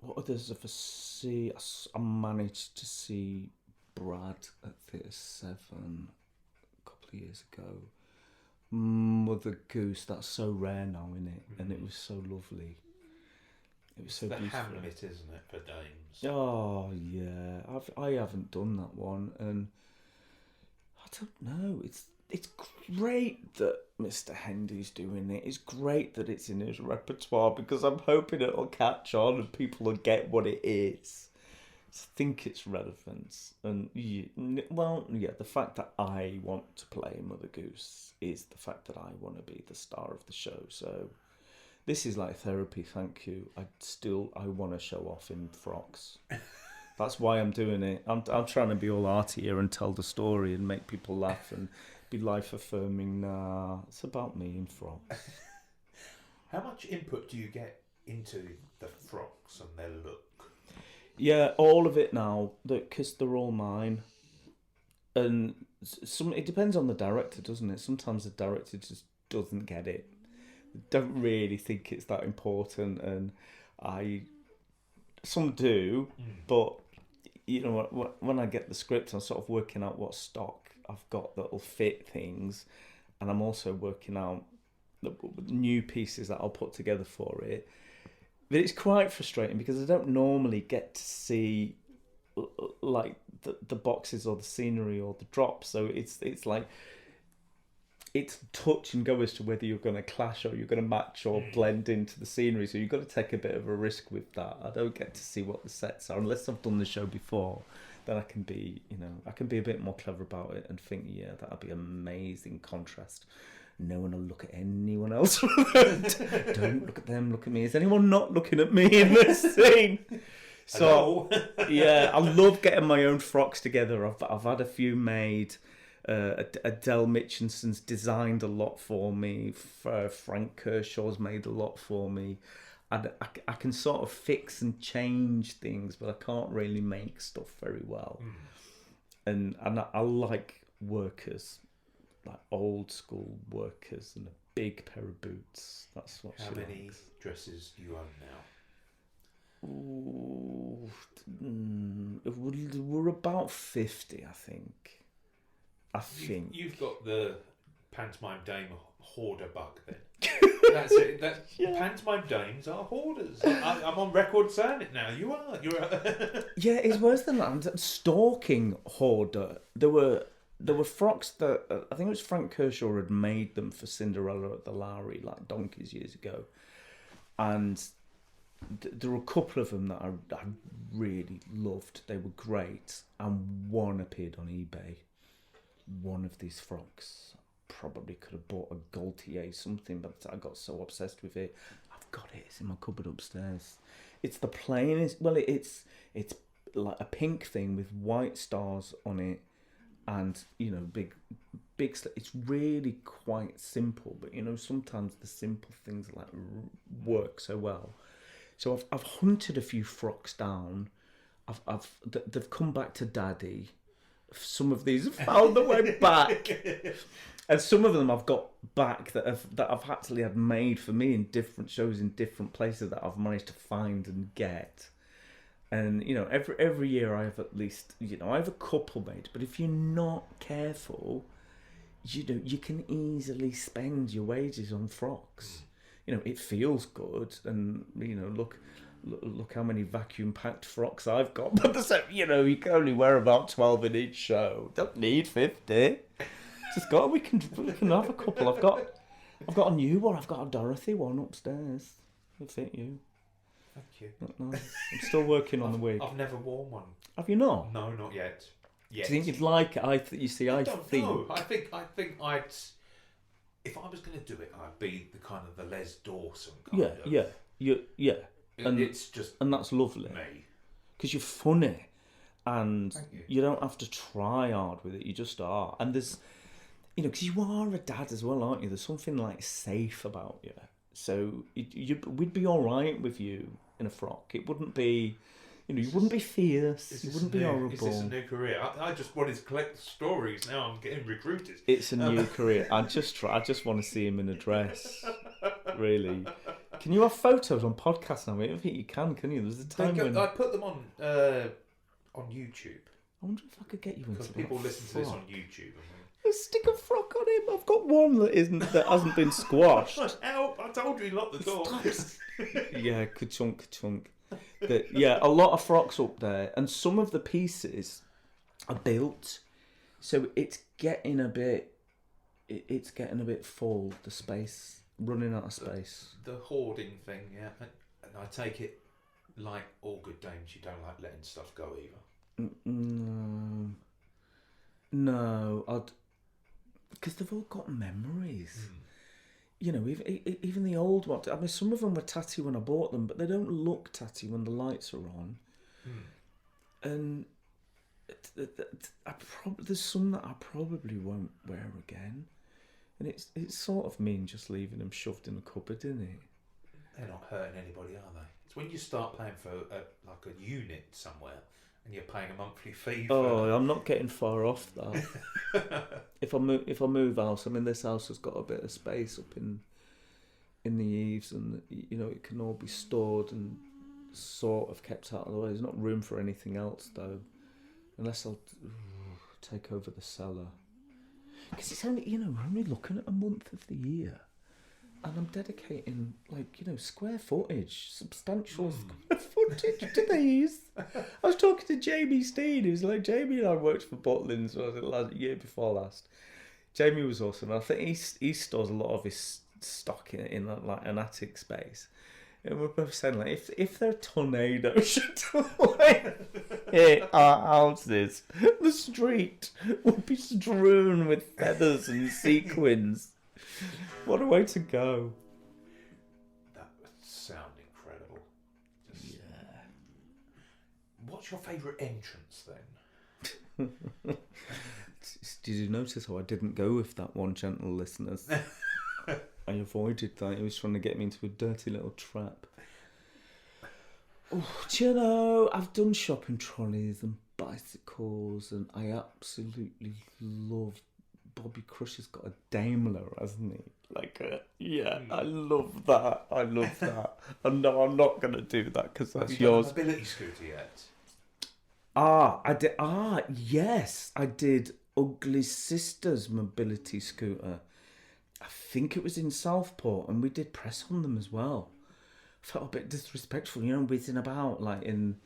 What others have I seen? I managed to see Brad at Theatre 7 a couple of years ago. Mother Goose, that's so rare now, isn't it? And it was so lovely. It was so the beautiful. Hamlet, isn't it, for dames? Oh yeah, I haven't done that one, and I don't know. it's great that Mr. Hendy's doing it. It's great that it's in his repertoire because I'm hoping it'll catch on and people will get what it is. I think it's relevance. And, the fact that I want to play Mother Goose is the fact that I want to be the star of the show. So this is like therapy, thank you. I want to show off in frocks. That's why I'm doing it. I'm trying to be all arty here and tell the story and make people laugh and be life-affirming. Nah, it's about me in frocks. How much input do you get into the frocks and their look? Yeah, all of it now, because they're all mine. And it depends on the director, doesn't it? Sometimes the director just doesn't get it. Don't really think it's that important, and some do, but when I get the script, I'm sort of working out what stock I've got that'll fit things, and I'm also working out the new pieces that I'll put together for it. But it's quite frustrating because I don't normally get to see like the boxes or the scenery or the drops, so it's like it's touch and go as to whether you're going to clash or you're going to match or blend into the scenery. So you've got to take a bit of a risk with that. I don't get to see what the sets are unless I've done the show before. Then I can be a bit more clever about it and think, yeah, that'll be amazing contrast. No one will look at anyone else. Don't look at them, look at me. Is anyone not looking at me in this scene? So, yeah, I love getting my own frocks together. I've had a few made. Adele Mitchinson's designed a lot for me. Frank Kershaw's made a lot for me. And I can sort of fix and change things, but I can't really make stuff very well. And I like workers. Like old school workers and a big pair of boots. That's what How she many likes. dresses do you own now? Ooh, we're about 50, I think. You've got the Pantomime Dame hoarder bug then. That's it. Pantomime Dames are hoarders. I'm on record saying it now. You are. Yeah, it's worse than that. I'm stalking hoarder. There were frocks that I think it was Frank Kershaw had made them for Cinderella at the Lowry like donkeys years ago, and there were a couple of them that I really loved. They were great, and one appeared on eBay. One of these frocks, probably could have bought a Gaultier something, but I got so obsessed with it. I've got it. It's in my cupboard upstairs. It's the plainest. Well, it's like a pink thing with white stars on it. And, big. It's really quite simple, but sometimes the simple things like work so well. So I've hunted a few frocks down. They've come back to Daddy. Some of these have found their way back, and some of them I've got back that I've actually had made for me in different shows in different places that I've managed to find and get. And every year I have at least I have a couple made, but if you're not careful, you can easily spend your wages on frocks. It feels good, and look how many vacuum packed frocks I've got. But you can only wear about 12 in each show. Don't need 50. We can have a couple. I've got a new one. I've got a Dorothy one upstairs. It'll fit you. Thank you. No, I'm still working on the wig. I've never worn one. Have you not? No, not yet. Do you think you'd like it? I think. I think I'd. If I was going to do it, I'd be the kind of the Les Dawson kind of. Yeah. And it's just and that's lovely. Me. Because you're funny, and you. you don't have to try hard with it. You just are. And there's, because you are a dad as well, aren't you? There's something like safe about you. So we'd be all right with you in a frock. It wouldn't be, you wouldn't be fierce. You wouldn't be horrible. Is this a new career? I just wanted to collect the stories. Now I'm getting recruited. It's a new career. I just want to see him in a dress. Really. Can you have photos on podcasts now? I don't think you can you? There's a time when I put them on YouTube. I wonder if I could get you into because people listen to this on YouTube. Stick a frock on him. I've got one that hasn't been squashed. Help! I told you he locked the door. Yeah, ka-chunk. A lot of frocks up there, and some of the pieces are built, so it's getting a bit it's getting a bit full. The space, running out of space. The hoarding thing, yeah. And I take it, like all good dames, you don't like letting stuff go either. No, because they've all got memories. You know, even the old ones. I mean, some of them were tatty when I bought them, but they don't look tatty when the lights are on. And there's some that I probably won't wear again. And it's sort of mean just leaving them shoved in a cupboard, isn't it? They're not hurting anybody, are they? It's when you start paying for like a unit somewhere and you're paying a monthly fee. Oh, I'm not getting far off that. If I move house, I mean, this house has got a bit of space up in the eaves, and you know it can all be stored and sort of kept out of the way. There's not room for anything else though, unless I'll take over the cellar. Because it's only, you know, we're only looking at a month of the year, and I'm dedicating, like, you know, square footage, substantial square footage to these. I was talking to Jamie Steen, who's like, Jamie and I worked for Butlins, was it last year before last? Jamie was awesome. I think he stores a lot of his stock in like an attic space. And we're both saying, like, if there are tornadoes should hit our houses, the street would be strewn with feathers and sequins. What a way to go. That would sound incredible. Yeah. What's your favourite entrance then? Did you notice how I didn't go with that one, gentle listeners? I avoided that. He was trying to get me into a dirty little trap. Oh, do you know, I've done shopping trolleys and bicycles, and I absolutely love. Bobby Crush has got a Daimler, hasn't he? Like, I love that. I love that. And no, I'm not going to do that because that's Have you yours. done a mobility scooter yet? I did. Yes, I did. Ugly Sisters mobility scooter. I think it was in Southport, and we did press on them as well. Felt a bit disrespectful, you know, whizzing about like in.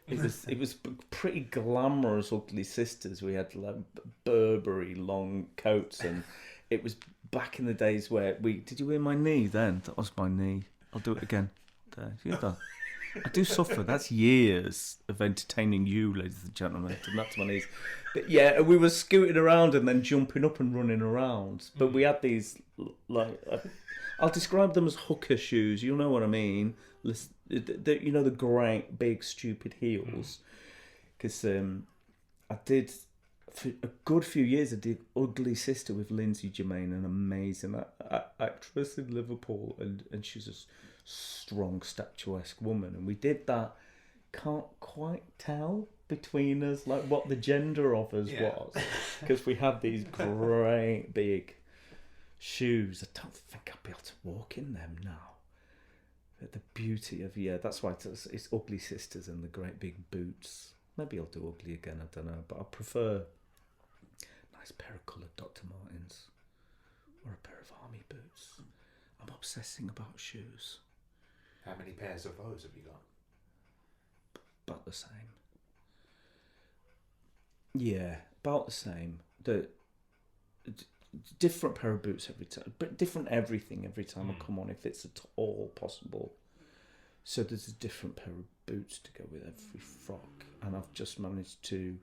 It was pretty glamorous Ugly Sisters. We had like Burberry long coats, and it was back in the days where did you hear my knee then? That was my knee. I'll do it again. There, you hear that? I do suffer. That's years of entertaining you, ladies and gentlemen. And that's my knees. But yeah, we were scooting around and then jumping up and running around. But we had these, like, I'll describe them as hooker shoes. You know what I mean? You know, the great, big, stupid heels. Because I did, for a good few years, I did Ugly Sister with Lindsay Germain, an amazing actress in Liverpool. And she's a strong, statuesque woman, and we did that. Can't quite tell between us like what the gender of us was, because we had these great big shoes. I don't think I'll be able to walk in them now. But the beauty of that's why it's Ugly Sisters and the great big boots. Maybe I'll do ugly again, I don't know, but I prefer a nice pair of coloured Dr. Martens or a pair of army boots. I'm obsessing about shoes. How many pairs of those have you got? About the same. Yeah, about the same. The different pair of boots every time, but different everything every time I come on, if it's at all possible. So there's a different pair of boots to go with every frock, and I've just managed to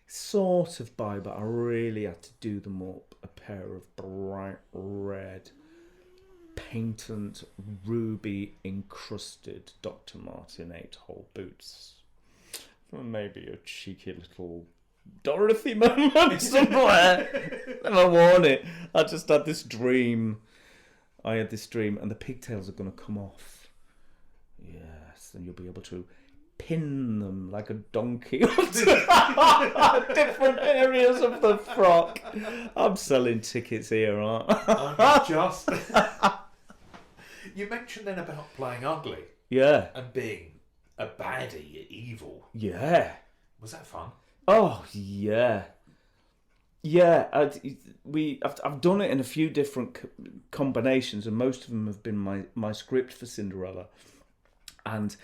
sort of buy, but I really had to do them up, a pair of bright red patent ruby encrusted Dr. Martin 8-hole boots. Maybe a cheeky little Dorothy moment somewhere. Never worn it. I just had this dream. And the pigtails are going to come off. Yes, and you'll be able to pin them like a donkey onto different areas of the frock. I'm selling tickets here, aren't I? Just. You mentioned then about playing ugly. Yeah. And being a baddie, evil. Yeah. Was that fun? Oh, yeah. Yeah, I've done it in a few different combinations, and most of them have been my script for Cinderella. And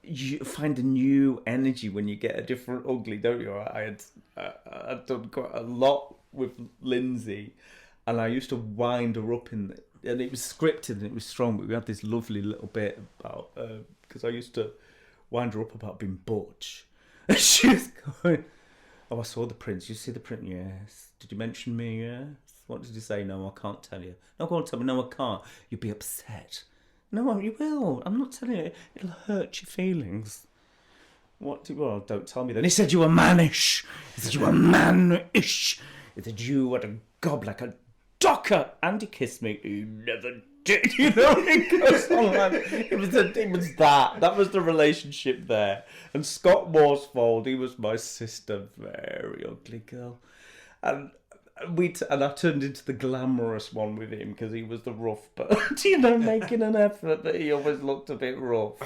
you find a new energy when you get a different ugly, don't you? I'd done quite a lot with Lindsay, and I used to wind her up and it was scripted and it was strong, but we had this lovely little bit about because I used to wind her up about being butch, and she was going, "Oh, I saw the prince. You see the print? Yes. Did you mention me? Yes. What did you say? No, I can't tell you. No, go on, tell me. No, I can't. You'll be upset. No, you will. I'm not telling you. It'll hurt your feelings. Well, don't tell me then. He said you were mannish. He said you were mannish. He said you were a gob like a docker. And he kissed me. He never did. You know, it goes on like it was that. That was the relationship there. And Scott Morsfold, he was my sister, very ugly girl. And I turned into the glamorous one with him because he was the rough, but making an effort, but he always looked a bit rough.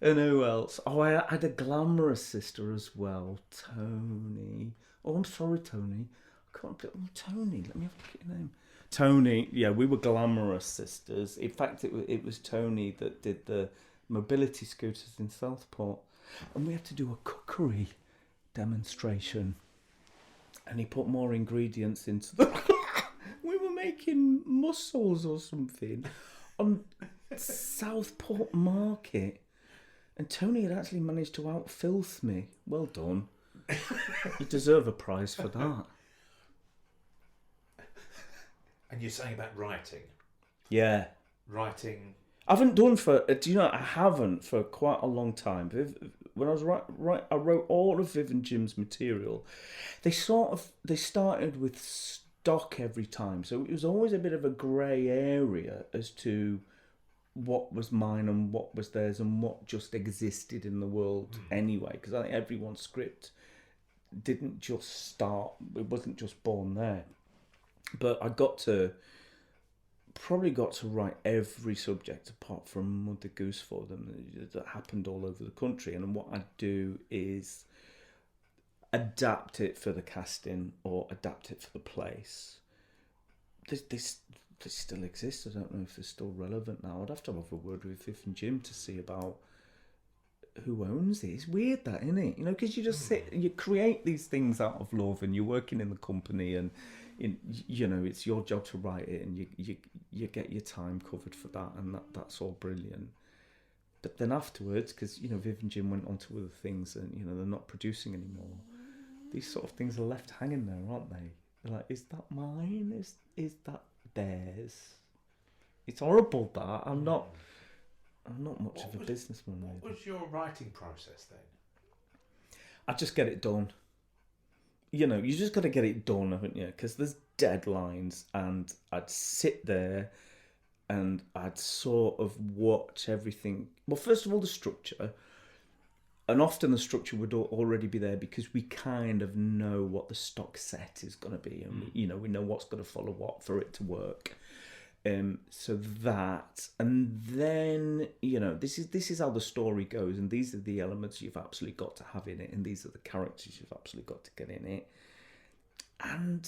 And who else? Oh, I had a glamorous sister as well, Tony. Oh, I'm sorry, Tony. I can't put Tony. Let me have a look at your name. Tony. Yeah, we were glamorous sisters. In fact, it was Tony that did the mobility scooters in Southport, and we had to do a cookery demonstration. And he put more ingredients into the... We were making mussels or something on Southport Market. And Tony had actually managed to out-filth me. Well done. You deserve a prize for that. And you're saying about writing? Yeah. Writing... I haven't done for... I haven't for quite a long time. When I was I wrote all of Viv and Jim's material. They started with stock every time. So it was always a bit of a grey area as to what was mine and what was theirs and what just existed in the world anyway. Because I think everyone's script didn't just start, it wasn't just born there. But I probably got to write every subject apart from Mother Goose for them that happened all over the country. And what I do is adapt it for the casting or adapt it for the place. This still exists. I don't know if they're still relevant now. I'd have to have a word with Viv and Jim to see about who owns it. It's weird that, isn't it? Because you just you create these things out of love, and you're working in the company, and it's your job to write it, and you get your time covered for that, and that's all brilliant. But then afterwards, because Viv and Jim went on to other things, and they're not producing anymore. These sort of things are left hanging there, aren't they? They're like, is that mine? Is that theirs? It's horrible that I'm not much of a businessman. What was your writing process then? I just get it done. You just got to get it done, haven't you? Because there's deadlines, and I'd sit there and I'd sort of watch everything. Well, first of all, the structure. And often the structure would already be there because we kind of know what the stock set is going to be. And, we know what's going to follow what for it to work. So that, and then, this is how the story goes. And these are the elements you've absolutely got to have in it. And these are the characters you've absolutely got to get in it. And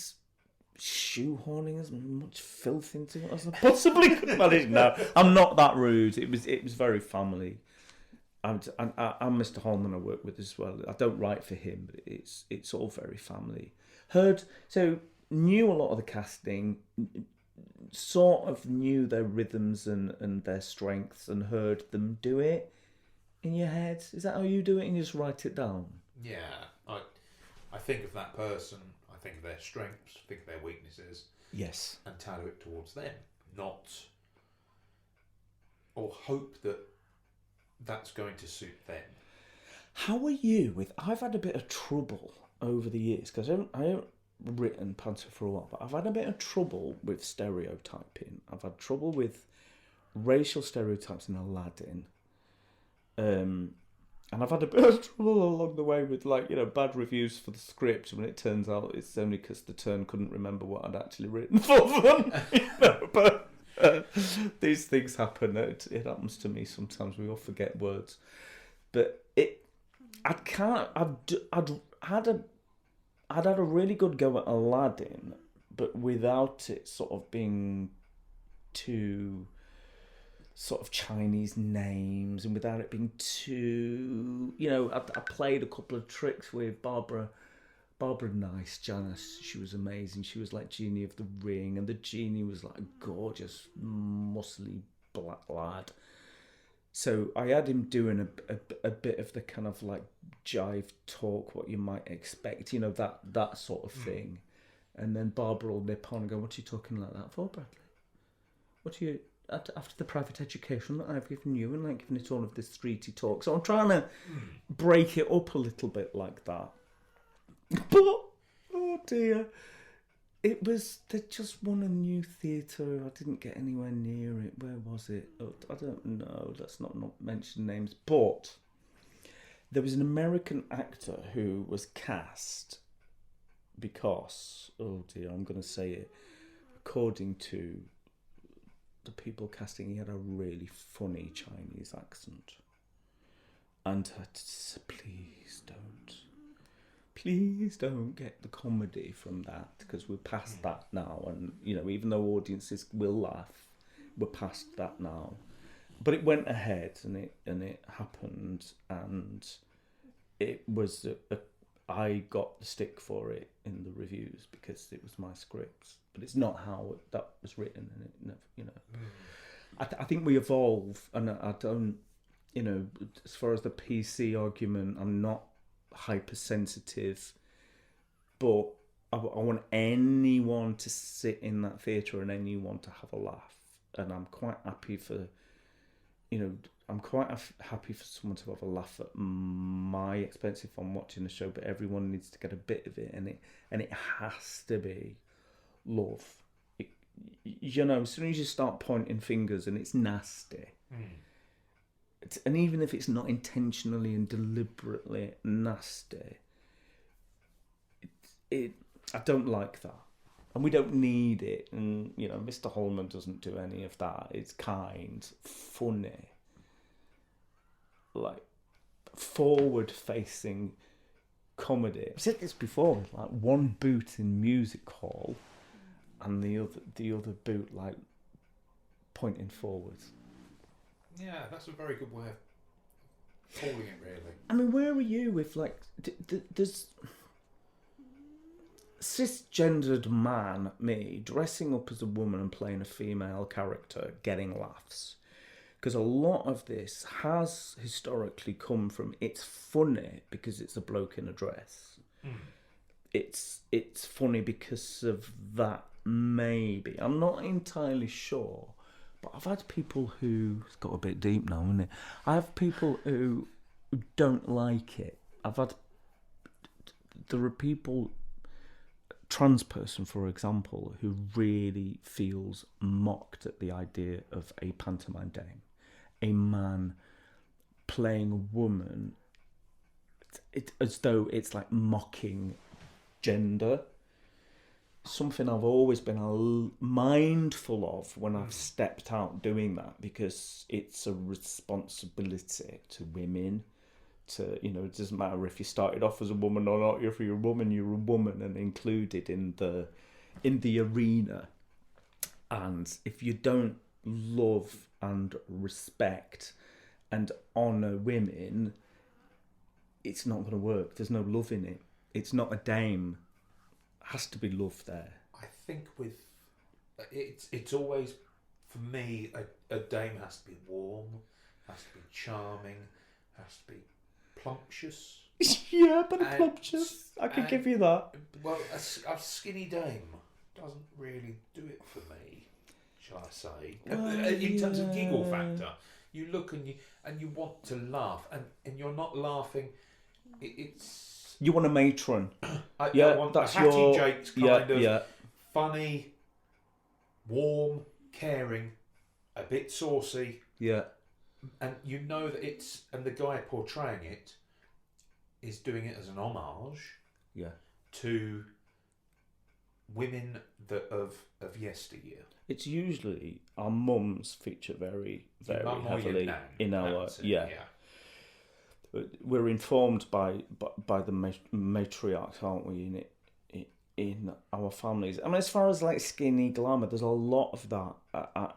shoehorning as much filth into it as I possibly could manage. No, I'm not that rude. It was very family. I'm Mr. Holman I work with as well. I don't write for him, but it's all very family. Knew a lot of the casting, sort of knew their rhythms and their strengths, and heard them do it in your head. Is that how you do it, and you just write it down? Yeah, I think of that person, I think of their strengths, think of their weaknesses. Yes. And tailor it towards them, or hope that that's going to suit them. How are you with... I've had a bit of trouble over the years, because I haven't written Panto for a while, but I've had a bit of trouble with stereotyping. I've had trouble with racial stereotypes in Aladdin. And I've had a bit of trouble along the way with, bad reviews for the script, when it turns out it's only because the Turn couldn't remember what I'd actually written for them. But... these things happen. It happens to me sometimes. We all forget words, but I'd had a really good go at Aladdin, but without it sort of being too sort of Chinese names, and without it being too, I played a couple of tricks with Barbara Barbara Nice, Janice, she was amazing. She was like Genie of the Ring, and the Genie was like a gorgeous, muscly black lad. So I had him doing a bit of the kind of like jive talk, what you might expect, that sort of thing. And then Barbara will nip on and go, "What are you talking like that for, Bradley? What are you, after the private education that I've given you and like giving it all of this streety talk?" So I'm trying to break it up a little bit like that. But, oh dear, they just won a new theatre. I didn't get anywhere near it. Where was it? Oh, I don't know. Let's not mention names. But there was an American actor who was cast because, oh dear, I'm going to say it, according to the people casting, he had a really funny Chinese accent. And I said, please don't get the comedy from that, because we're past that now. And, even though audiences will laugh, we're past that now. But it went ahead and it happened, and it was I got the stick for it in the reviews because it was my script, but it's not how that was written, and it never, I think we evolve, and I don't, as far as the PC argument, I'm not hypersensitive, but I want anyone to sit in that theatre and anyone to have a laugh, and I'm quite happy for happy for someone to have a laugh at my expense if I'm watching the show, but everyone needs to get a bit of it, and it has to be love. As soon as you start pointing fingers and it's nasty, and even if it's not intentionally and deliberately nasty, I don't like that, and we don't need it. And Mr. Holman doesn't do any of that. It's kind, funny, like forward-facing comedy. I've said this before, like one boot in music hall, and the other boot like pointing forwards. Yeah, that's a very good way of calling it, really. I mean, where are you if like there's cisgendered man, me, dressing up as a woman and playing a female character, getting laughs? Because a lot of this has historically come from, it's funny because it's a bloke in a dress. It's funny because of that, maybe. I'm not entirely sure. But I've had people who, it's got a bit deep now, isn't it? I have people who don't like it. There are people, trans person, for example, who really feels mocked at the idea of a pantomime dame. A man playing a woman, as though it's like mocking gender. Something I've always been mindful of when I've stepped out doing that, because it's a responsibility to women. It doesn't matter if you started off as a woman or not. If you're a woman, you're a woman and included in the arena. And if you don't love and respect and honour women, it's not going to work. There's no love in it. It's not a dame. Has to be love there. I think with it's always, for me, a dame has to be warm, has to be charming, has to be plumptious. Yeah, but plumptious. I can give you that. Well, a skinny dame doesn't really do it for me, shall I say? In terms of giggle factor, you look and you want to laugh, and you're not laughing. It's You want a matron. I want that's a Hattie Jakes kind of funny, warm, caring, a bit saucy. Yeah. And you know that it's, and the guy portraying it is doing it as an homage to women that of yesteryear. It's usually our mums feature very, very heavily in our We're informed by the matriarchs, aren't we? In our families. I mean, as far as like skinny glamour, there's a lot of that,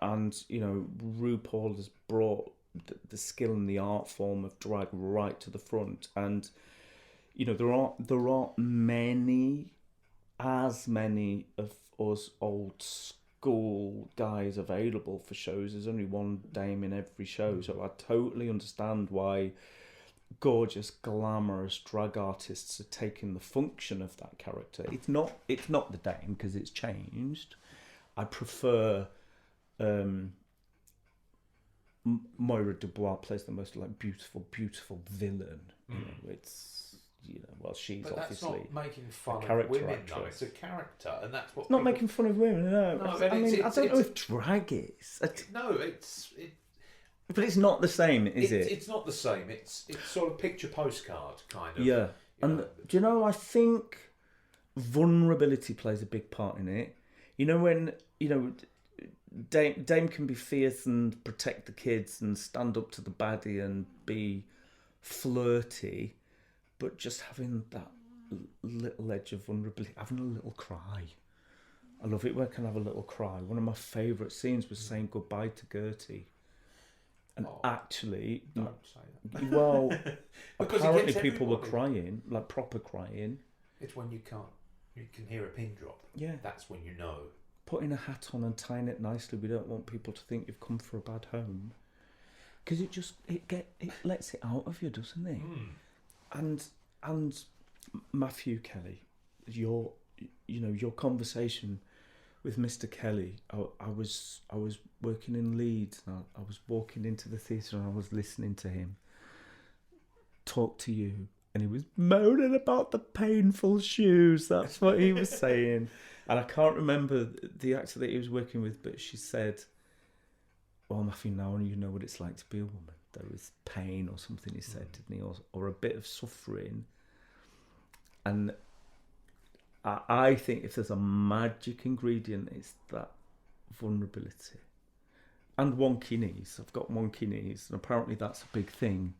and RuPaul has brought the skill and the art form of drag right to the front, and you know, there aren't as many of us old school guys available for shows. There's only one dame in every show, so I totally understand why gorgeous, glamorous drag artists are taking the function of that character. It's not the dame because it's changed. I prefer Moira Dubois plays the most like beautiful villain. You know, it's, you know, well, she's but obviously that's not making fun a of character women, actress. though. It's a character, and that's what. Not people... making fun of women. No, No, I mean, I don't know it's- if drag is. No, But it's not the same, is it? It's not the same. It's sort of picture postcard kind of. Yeah. And know. do you know, I think vulnerability plays a big part in it. You know, when, you know, Dame can be fierce and protect the kids and stand up to the baddie and be flirty, but just having that little edge of vulnerability, having a little cry. I love it when I can have a little cry. One of my favourite scenes was saying goodbye to Gertie. And actually, Don't say that. well, Because it apparently gets people were everybody. crying, like proper crying. It's when you can hear a pin drop. Yeah. That's when you know. Putting a hat on and tying it nicely. We don't want people to think you've come for a bad home. Because it lets it out of you, doesn't it? And Matthew Kelly, your conversation with Mr. Kelly, I was working in Leeds, and I was walking into the theatre and I was listening to him talk to you, and he was moaning about the painful shoes. That's what he was saying. And I can't remember the actor that he was working with, but she said, well, Matthew, now you know what it's like to be a woman. There is pain or something, he said, didn't he? Or a bit of suffering. And I think if there's a magic ingredient, it's that vulnerability. And wonky knees. I've got wonky knees, and apparently that's a big thing.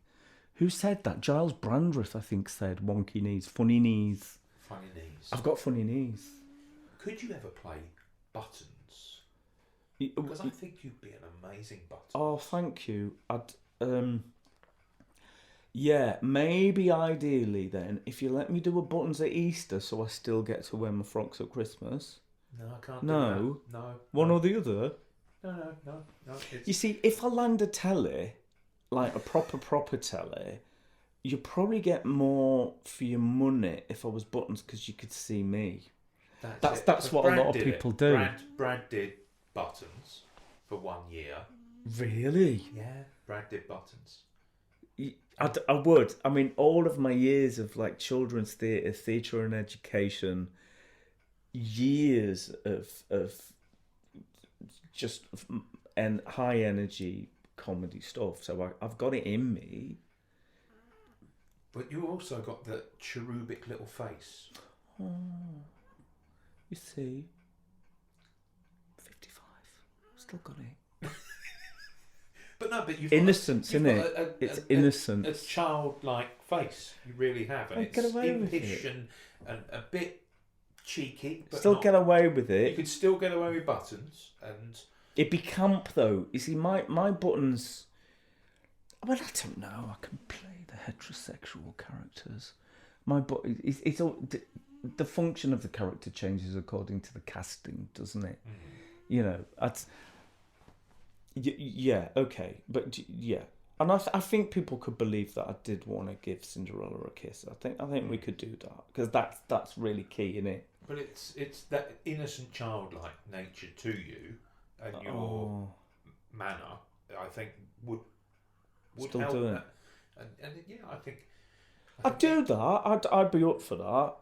Who said that? Giles Brandreth, I think, said wonky knees, funny knees. Funny knees. I've got funny knees. Could you ever play buttons? Because I think you'd be an amazing button. Oh, thank you. Yeah, maybe ideally then, if you let me do a buttons at Easter so I still get to wear my frocks at Christmas. No, I can't No. do that. No. One or the other. No. It's... You see, if I land a telly, like a proper telly, you probably get more for your money if I was buttons because you could see me. That's what a lot of people do. Brad did buttons for 1 year. Really? Yeah, Brad did buttons. I would. I mean, all of my years of like children's theatre and education, years of just and high energy comedy stuff. So I've got it in me. But you also got the cherubic little face. Oh, you see, 55, still got it. But you've Innocence, got, isn't it? It's innocent. A childlike face. You really have, and Get it's away with impish it. and a bit cheeky. But Still not, get away with You it. could still get away with buttons, and It'd be camp though. You see, my buttons. Well, I don't know. I can play the heterosexual characters. It's all the function of the character changes according to the casting, doesn't it? You know, yeah, okay, but yeah, and I think people could believe that I did want to give Cinderella a kiss. I think we could do that because that's really key, isn't it? but it's that innocent childlike nature to you and your manner. I think would Still help do it. that. And yeah, I think I'd do that. I'd be up for that.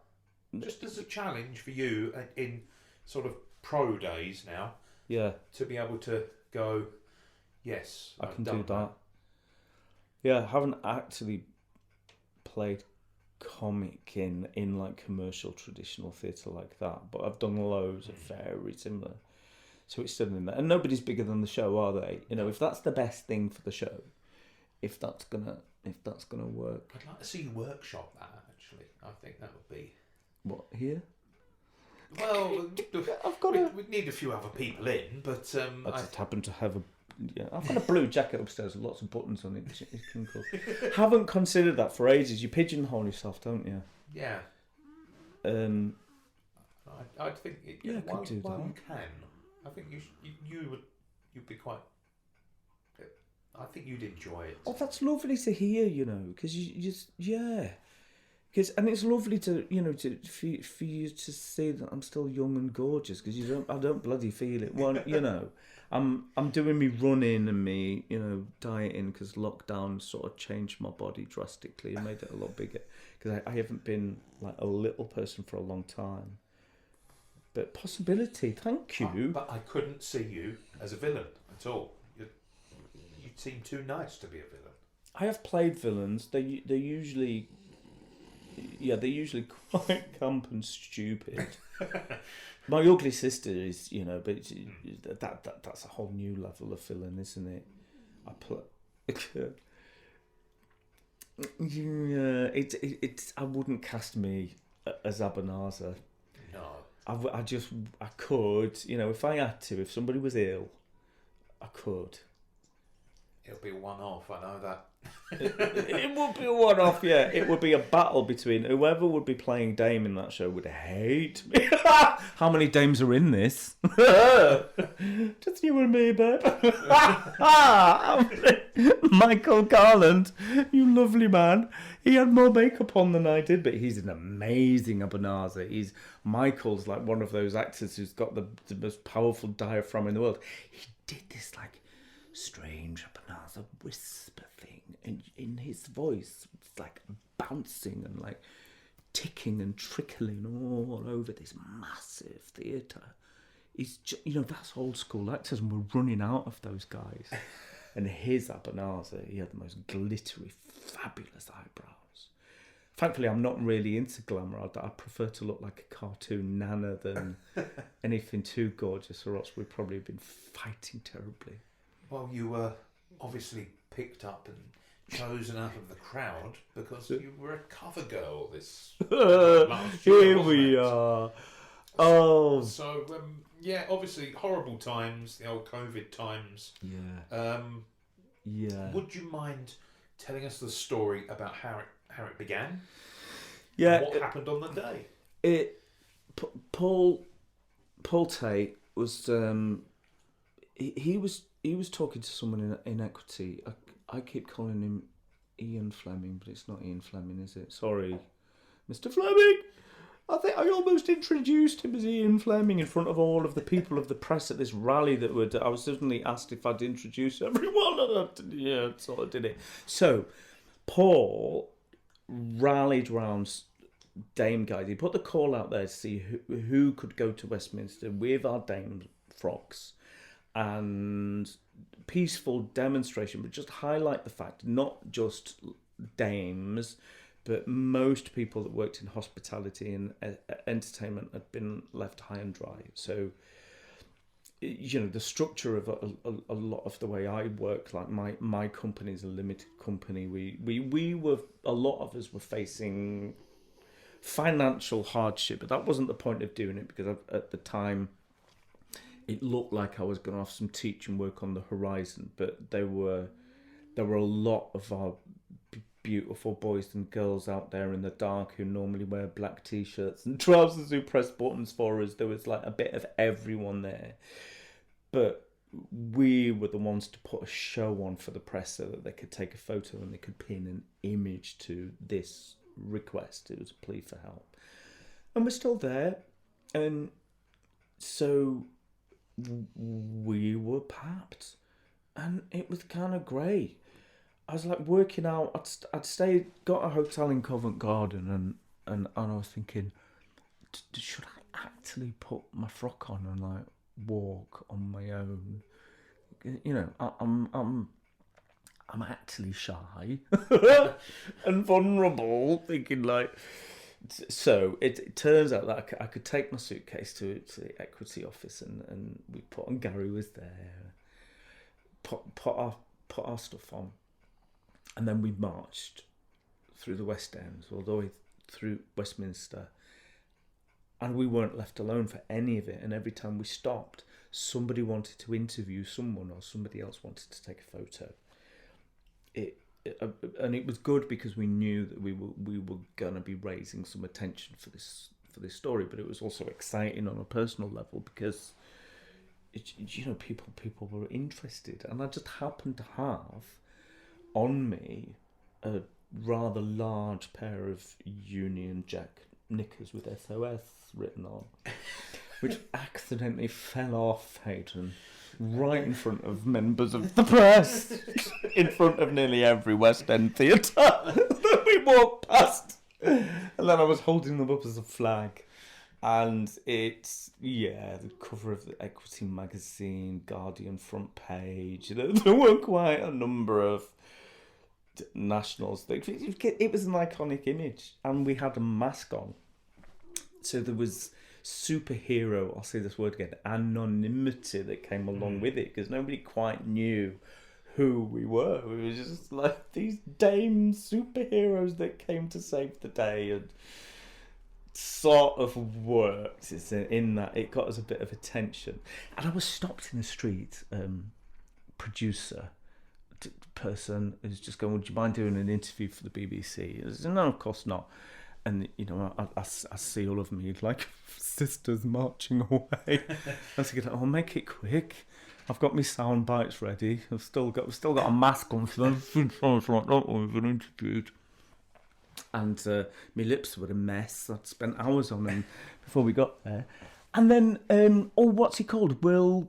just as a challenge for you in sort of pro days now. Yeah, To be able to go, yes, I I've can done do that. Yeah, I haven't actually played comic in like commercial traditional theatre like that, but I've done loads of very similar. So it's still in there, and nobody's bigger than the show, are they? You know, if that's the best thing for the show, if that's gonna work. I'd like to see you workshop that. Actually, I think that would be. What, here? Well, I've got we'd need a few other people in, but I just happen to have Yeah, I've got a blue jacket upstairs with lots of buttons on it. It's cool. Haven't considered that for ages. You pigeonhole yourself, don't you? Yeah. I think I could do while that. you can, I think you'd be quite. I think you'd enjoy it. Oh, that's lovely to hear. Because you just and it's lovely to for you to see that I'm still young and gorgeous, because I don't bloody feel it. Well, I'm doing me running and me dieting, because lockdown sort of changed my body drastically and made it a lot bigger, because I haven't been like a little person for a long time. But possibility, thank you. But I couldn't see you as a villain at all. You seem too nice to be a villain. I have played villains. They're usually quite camp and stupid. My ugly sister is, but that's a whole new level of villain, isn't it? It's I wouldn't cast me as Abanazar. No. I could, if I had to, if somebody was ill, I could. It'll be a one-off, I know that. It would be a one-off, yeah. It would be a battle between whoever would be playing Dame in that show would hate me. How many Dames are in this? Just you and me, babe. Michael Garland, you lovely man. He had more makeup on than I did, but he's an amazing Abanazar. Michael's like one of those actors who's got the most powerful diaphragm in the world. He did this like strange Abanazar whisper thing, and in his voice it's like bouncing and like ticking and trickling all over this massive theatre. He's that's old school actors, and we're running out of those guys. And his Abanazar, he had the most glittery, fabulous eyebrows. Thankfully, I'm not really into glamour. I prefer to look like a cartoon nana than anything too gorgeous, or else we'd probably have been fighting terribly. Well, you were obviously picked up and chosen out of the crowd because you were a cover girl this last year. Here we are. Oh. So, obviously horrible times, the old COVID times. Yeah. Yeah. Would you mind telling us the story about how it began? Yeah. What happened on the day? Paul Tate was he was talking to someone in Equity. I keep calling him Ian Fleming, but it's not Ian Fleming, is it? Sorry, Mr. Fleming. I think I almost introduced him as Ian Fleming in front of all of the people of the press at this rally I was suddenly asked if I'd introduce everyone, and sort of did it. So, Paul rallied round Dame guys. He put the call out there to see who could go to Westminster with our Dame frocks, and peaceful demonstration, but just highlight the fact, not just Dames, but most people that worked in hospitality and entertainment had been left high and dry. So, the structure of a lot of the way I work, like my company is a limited company. We were, a lot of us were facing financial hardship, but that wasn't the point of doing it, because at the time it looked like I was going to have some teaching work on the horizon. But there were a lot of our beautiful boys and girls out there in the dark who normally wear black t-shirts and trousers who press buttons for us. There was like a bit of everyone there, but we were the ones to put a show on for the press so that they could take a photo and they could pin an image to this request. It was a plea for help, and we're still there. And so we were papped, and it was kind of great. I was like working out. I'd stayed, got a hotel in Covent Garden, and I was thinking, should I actually put my frock on and like walk on my own? I'm actually shy and vulnerable. Thinking like, so it turns out that I could take my suitcase to the Equity office, and we put on. Gary was there. Put our stuff on. And then we marched through the West End, all the way through Westminster. And we weren't left alone for any of it. And every time we stopped, somebody wanted to interview someone or somebody else wanted to take a photo. And it was good because we knew that we were going to be raising some attention for this story. But it was also exciting on a personal level because, people were interested. And I just happened to have on me a rather large pair of Union Jack knickers with SOS written on, which accidentally fell off, Hayden, right in front of members of the press, in front of nearly every West End theatre that we walked past. And then I was holding them up as a flag. And it's, the cover of the Advocacy magazine, Guardian front page. There were quite a number of nationals. It was an iconic image. And we had a mask on. So there was superhero, I'll say this word again, anonymity that came along with it, because nobody quite knew who we were. We were just like these dame superheroes that came to save the day, and sort of worked. It's in that it got us a bit of attention. And I was stopped in the street, producer person who's just going, would you mind doing an interview for the BBC? I said, no, of course not. And, I see all of me like sisters marching away. I was thinking, I'll make it quick. I've got my sound bites ready. I've still got a mask on, so sounds like that one we've been interviewed. And my lips were a mess. I'd spent hours on them before we got there. And then, what's he called? Will,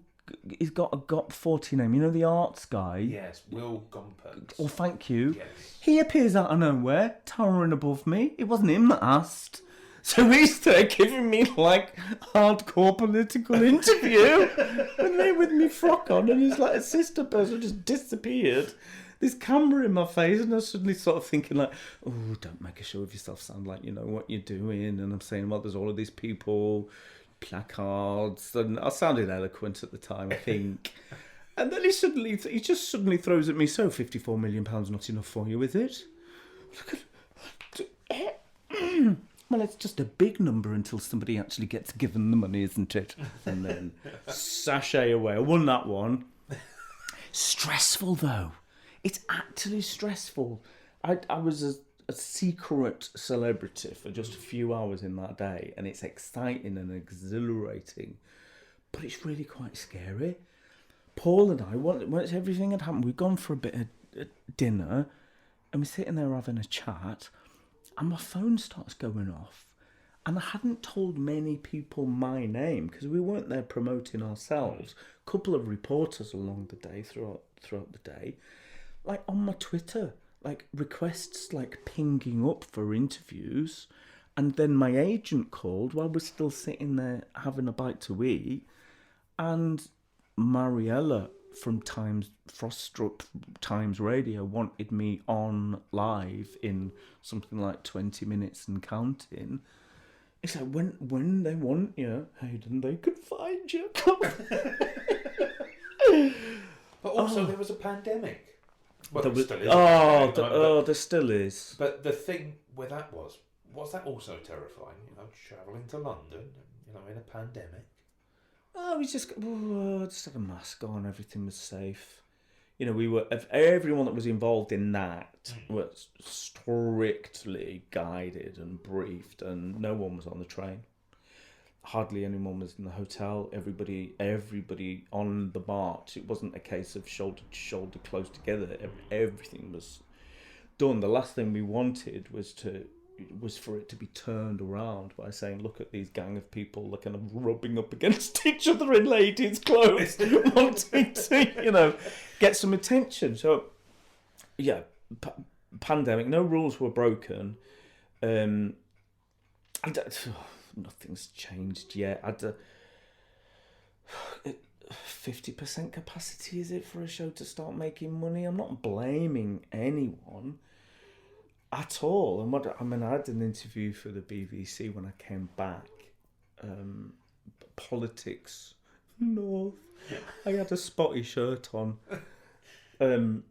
he's got a GOP40 name. The arts guy. Yes, Will Gompertz. Oh, thank you. Yes. He appears out of nowhere, towering above me. It wasn't him that asked. So he started giving me, hardcore political interview. And they with me frock on, and he's like a sister person just disappeared. This camera in my face, and I was suddenly sort of thinking don't make a show of yourself, sound like you know what you're doing. And I'm saying, well, there's all of these people, placards, and I sounded eloquent at the time, I think. And then he just suddenly throws at me, so £54 million not enough for you, is it? Well, it's just a big number until somebody actually gets given the money, isn't it? And then sashay away. I won that one. Stressful, though. It's actually stressful. I was a secret celebrity for just a few hours in that day, and it's exciting and exhilarating, but it's really quite scary. Paul and I, once everything had happened, we'd gone for a bit of dinner, and we're sitting there having a chat, and my phone starts going off, and I hadn't told many people my name, because we weren't there promoting ourselves. A couple of reporters along the day, throughout the day, on my Twitter, requests pinging up for interviews, and then my agent called while we're still sitting there having a bite to eat, and Mariella from Froststruck Times Radio wanted me on live in something like 20 minutes and counting. It's like, when they want you, Hayden, they could find you. But also there was a pandemic. Well, there still is. There still is. But the thing with that was that also terrifying? Travelling to London, in a pandemic. Oh, we just had a mask on. Everything was safe. Everyone that was involved in that was strictly guided and briefed, and no one was on the train. Hardly anyone was in the hotel. Everybody on the march. It wasn't a case of shoulder to shoulder close together. Everything was done. The last thing we wanted was for it to be turned around by saying, look at these gang of people, they're kind of rubbing up against each other in ladies' clothes, wanting to, get some attention. So, pandemic, no rules were broken. Nothing's changed yet. 50% capacity, is it, for a show to start making money? I'm not blaming anyone at all. And I had an interview for the BBC when I came back. Politics North. I had a spotty shirt on. And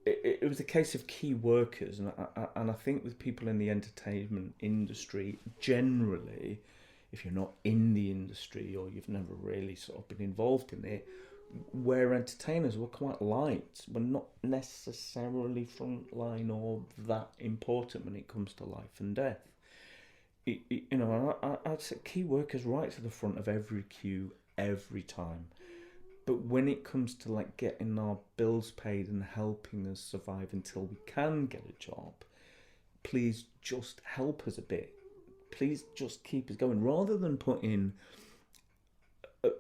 it was a case of key workers, and I think with people in the entertainment industry generally, if you're not in the industry or you've never really sort of been involved in it, where entertainers were quite light. We're not necessarily frontline or that important when it comes to life and death. I'd say key workers right to the front of every queue every time. But when it comes to like getting our bills paid and helping us survive until we can get a job, please just help us a bit. Please just keep us going. Rather than put in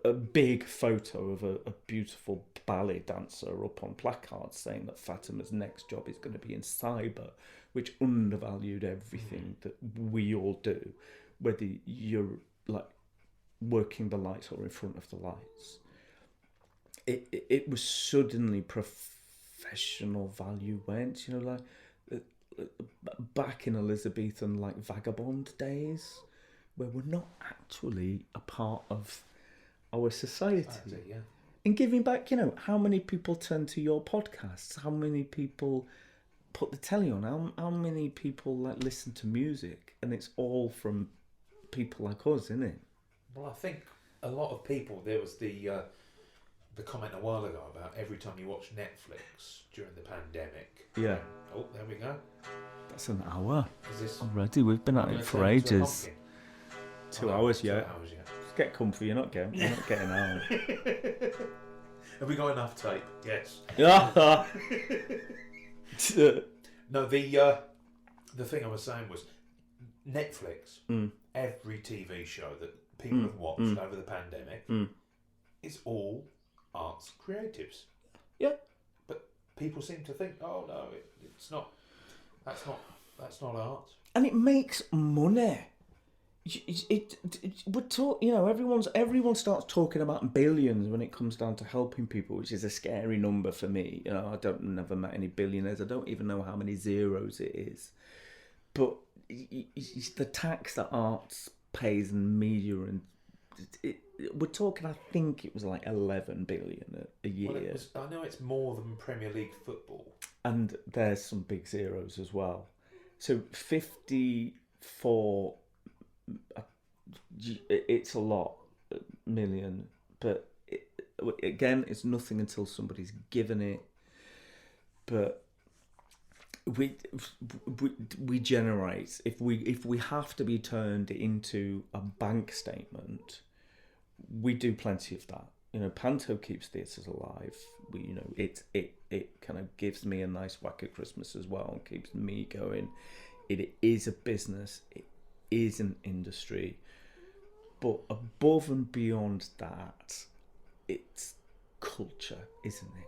a big photo of a beautiful ballet dancer up on placards saying that Fatima's next job is going to be in cyber, which undervalued everything that we all do, whether you're like working the lights or in front of the lights. It was suddenly professional value went, like back in Elizabethan like vagabond days, where we're not actually a part of our society. Yeah. And giving back, how many people turn to your podcasts? How many people put the telly on? How many people like listen to music? And it's all from people like us, isn't it? Well, I think a lot of people. There was the comment a while ago about every time you watch Netflix during the pandemic. Yeah. Oh, there we go. That's an hour. Is this already? We've been at it for ages. 2 hours, yeah. 2 hours, yeah. Just get comfy. You're not getting out. Have we got enough tape? Yes. No, the thing I was saying was Netflix. Every TV show that people have watched over the pandemic is all arts creatives. Yeah. But people seem to think, oh no, it's not. That's not art. And it makes money. We're talk. Everyone starts talking about billions when it comes down to helping people, which is a scary number for me. Never met any billionaires. I don't even know how many zeros it is. But it's the tax that arts pays and media, and we're talking. I think it was like 11 billion a year. Well, I know it's more than Premier League football. And there's some big zeros as well. So 54. It's a lot, million, but again, it's nothing until somebody's given it. But we generate, if we have to be turned into a bank statement, we do plenty of that. Panto keeps theatres alive. It kind of gives me a nice whack at Christmas as well and keeps me going. It is a business. It is an industry. But above and beyond that, it's culture, isn't it?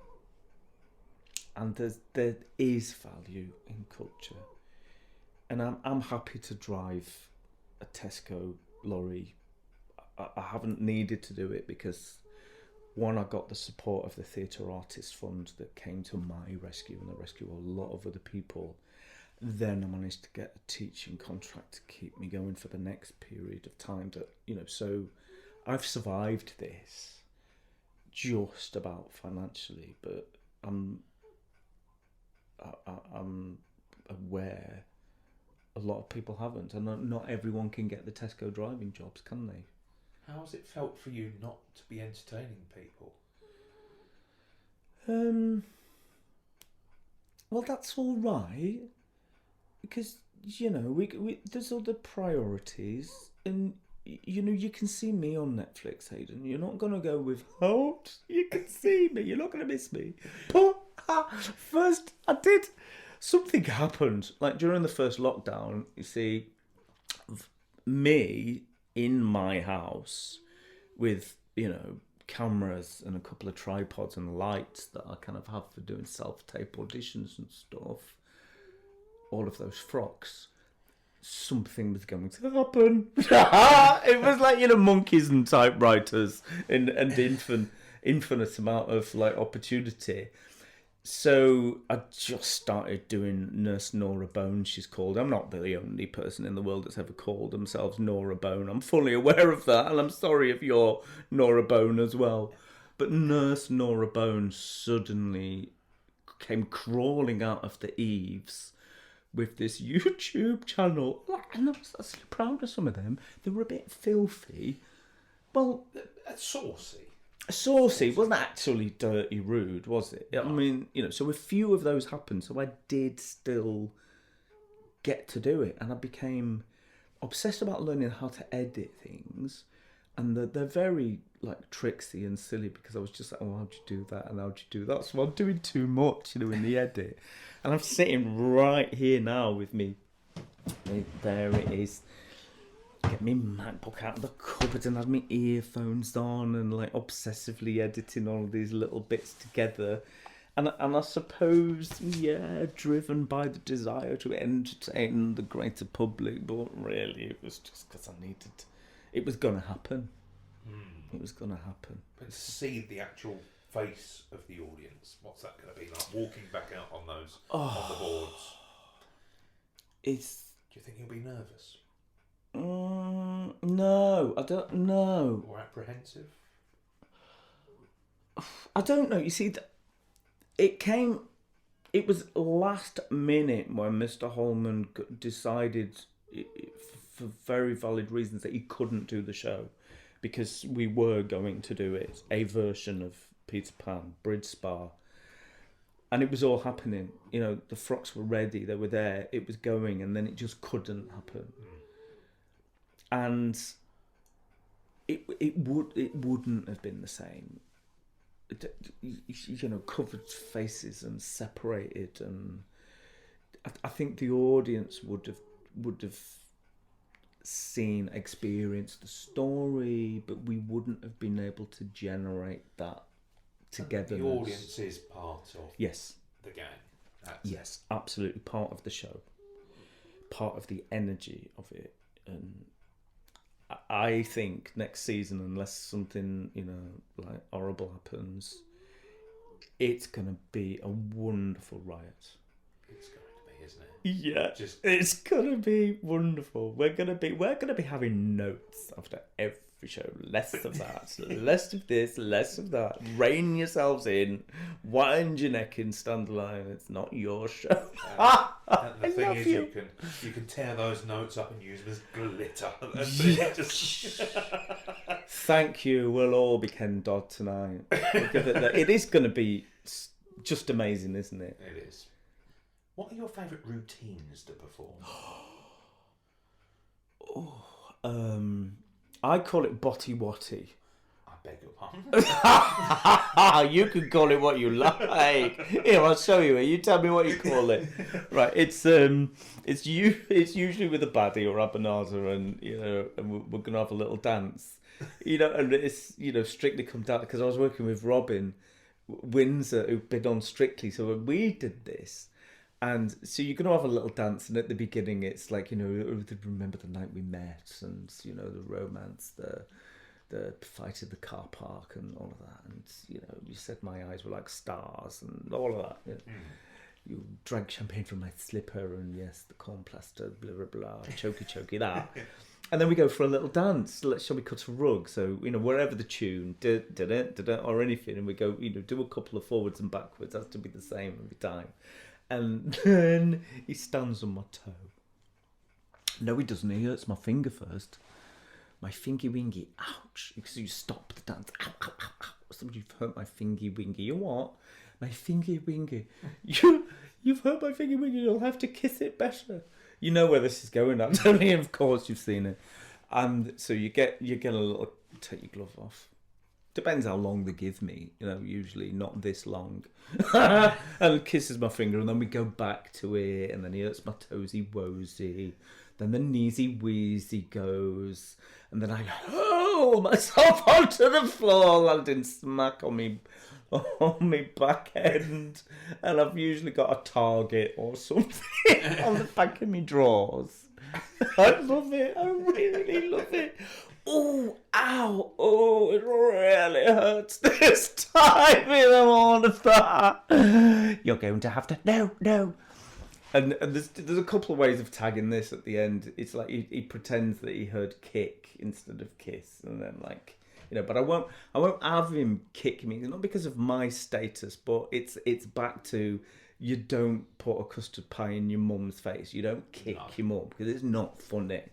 And there is value in culture. And I'm happy to drive a Tesco lorry. I haven't needed to do it because, one, I got the support of the Theatre Artists Fund that came to my rescue and the rescue of a lot of other people. Then I managed to get a teaching contract to keep me going for the next period of time. So I've survived this just about financially, but I'm aware a lot of people haven't, and not everyone can get the Tesco driving jobs, can they? How's it felt for you not to be entertaining people? Well, that's all right. Because, we there's other priorities, and, you can see me on Netflix, Hayden. You're not going to go with, you can see me, you're not going to miss me. But first, something happened. Like, during the first lockdown, you see, me in my house with, cameras and a couple of tripods and lights that I kind of have for doing self-tape auditions and stuff. All of those frocks, something was going to happen. It was like, monkeys and typewriters and infinite amount of like opportunity. So I just started doing Nurse Nora Bone, she's called. I'm not the only person in the world that's ever called themselves Nora Bone. I'm fully aware of that, and I'm sorry if you're Nora Bone as well. But Nurse Nora Bone suddenly came crawling out of the eaves with this YouTube channel. And I was actually proud of some of them. They were a bit filthy. Well, saucy wasn't actually dirty rude, was it? I mean, so a few of those happened. So I did still get to do it. And I became obsessed about learning how to edit things. And they're very like tricksy and silly because I was just like, oh, how'd you do that? And how'd you do that? So I'm doing too much, in the edit. And I'm sitting right here now with me. There it is. Get me MacBook out of the cupboard and had my earphones on and like obsessively editing all of these little bits together. And I suppose, driven by the desire to entertain the greater public, but really it was just because I needed. It was going to happen. It was going to happen. But to see the actual face of the audience, what's that going to be like? Walking back out on those on the boards. Do you think you'll be nervous? No, I don't know. Or apprehensive? I don't know. You see, it was last minute when Mr. Holman decided, for very valid reasons, that he couldn't do the show because we were going to do it, a version of Peter Pan, Bridge Spa. And it was all happening. The frocks were ready, they were there, it was going, and then it just couldn't happen. And it wouldn't have been the same. Covered faces and separated, and I think the audience would have experienced the story, but we wouldn't have been able to generate that together. The audience is part of the game. Yes, absolutely part of the show, part of the energy of it, and I think next season, unless something like horrible happens, it's gonna be a wonderful riot. It's going to be, isn't it? Yeah, it's gonna be wonderful. We're gonna be having notes after every show. Less of that, less of this, less of that. Rein yourselves in. Wind your neck in, Standerline. It's not your show. And the thing is, you can tear those notes up and use them as glitter. Thank you. We'll all be Ken Dodd tonight. It is going to be just amazing, isn't it? It is. What are your favourite routines to perform? I call it botty watty. I beg your pardon. You can call it what you like. Here, I'll show you. You tell me what you call it. Right, it's usually with a baddie or abanaza, and we're gonna have a little dance. And it's Strictly come down because I was working with Robin Windsor, who bid on Strictly. So when we did this. And so you're going to have a little dance, and at the beginning it's like, remember the night we met, and, the romance, the fight in the car park and all of that. And, you said my eyes were like stars and all of that. You drank champagne from my slipper, and yes, the corn plaster, blah, blah, blah, chokey, that. And then we go for a little dance. Shall we cut a rug? So, wherever the tune, or anything, and we go, do a couple of forwards and backwards. It has to be the same every time. And then he stands on my toe. No, he doesn't. He hurts my finger first. My fingy wingy. Ouch. Because you stop the dance. Ow, ow, ow, ow. Somebody's hurt my fingy wingy. You what? My fingy wingy. You've hurt my fingy wingy. You'll have to kiss it better. You know where this is going now. Of course you've seen it. And so you get a little, take your glove off. Depends how long they give me, usually not this long. And kisses my finger, and then we go back to it, and then he hurts my toesy woesy. Then the kneesy wheezy goes, and then I hurl myself onto the floor, landing smack on me back end. And I've usually got a target or something on the back of my drawers. I love it. I really love it. Oh, ow, oh, it really hurts this time in all of that. You're going to have to, no. And there's a couple of ways of tagging this at the end. It's like he pretends that he heard kick instead of kiss. And then but I won't have him kick me. Not because of my status, but it's back to, You don't put a custard pie in your mum's face. You don't kick your mum because it's not funny.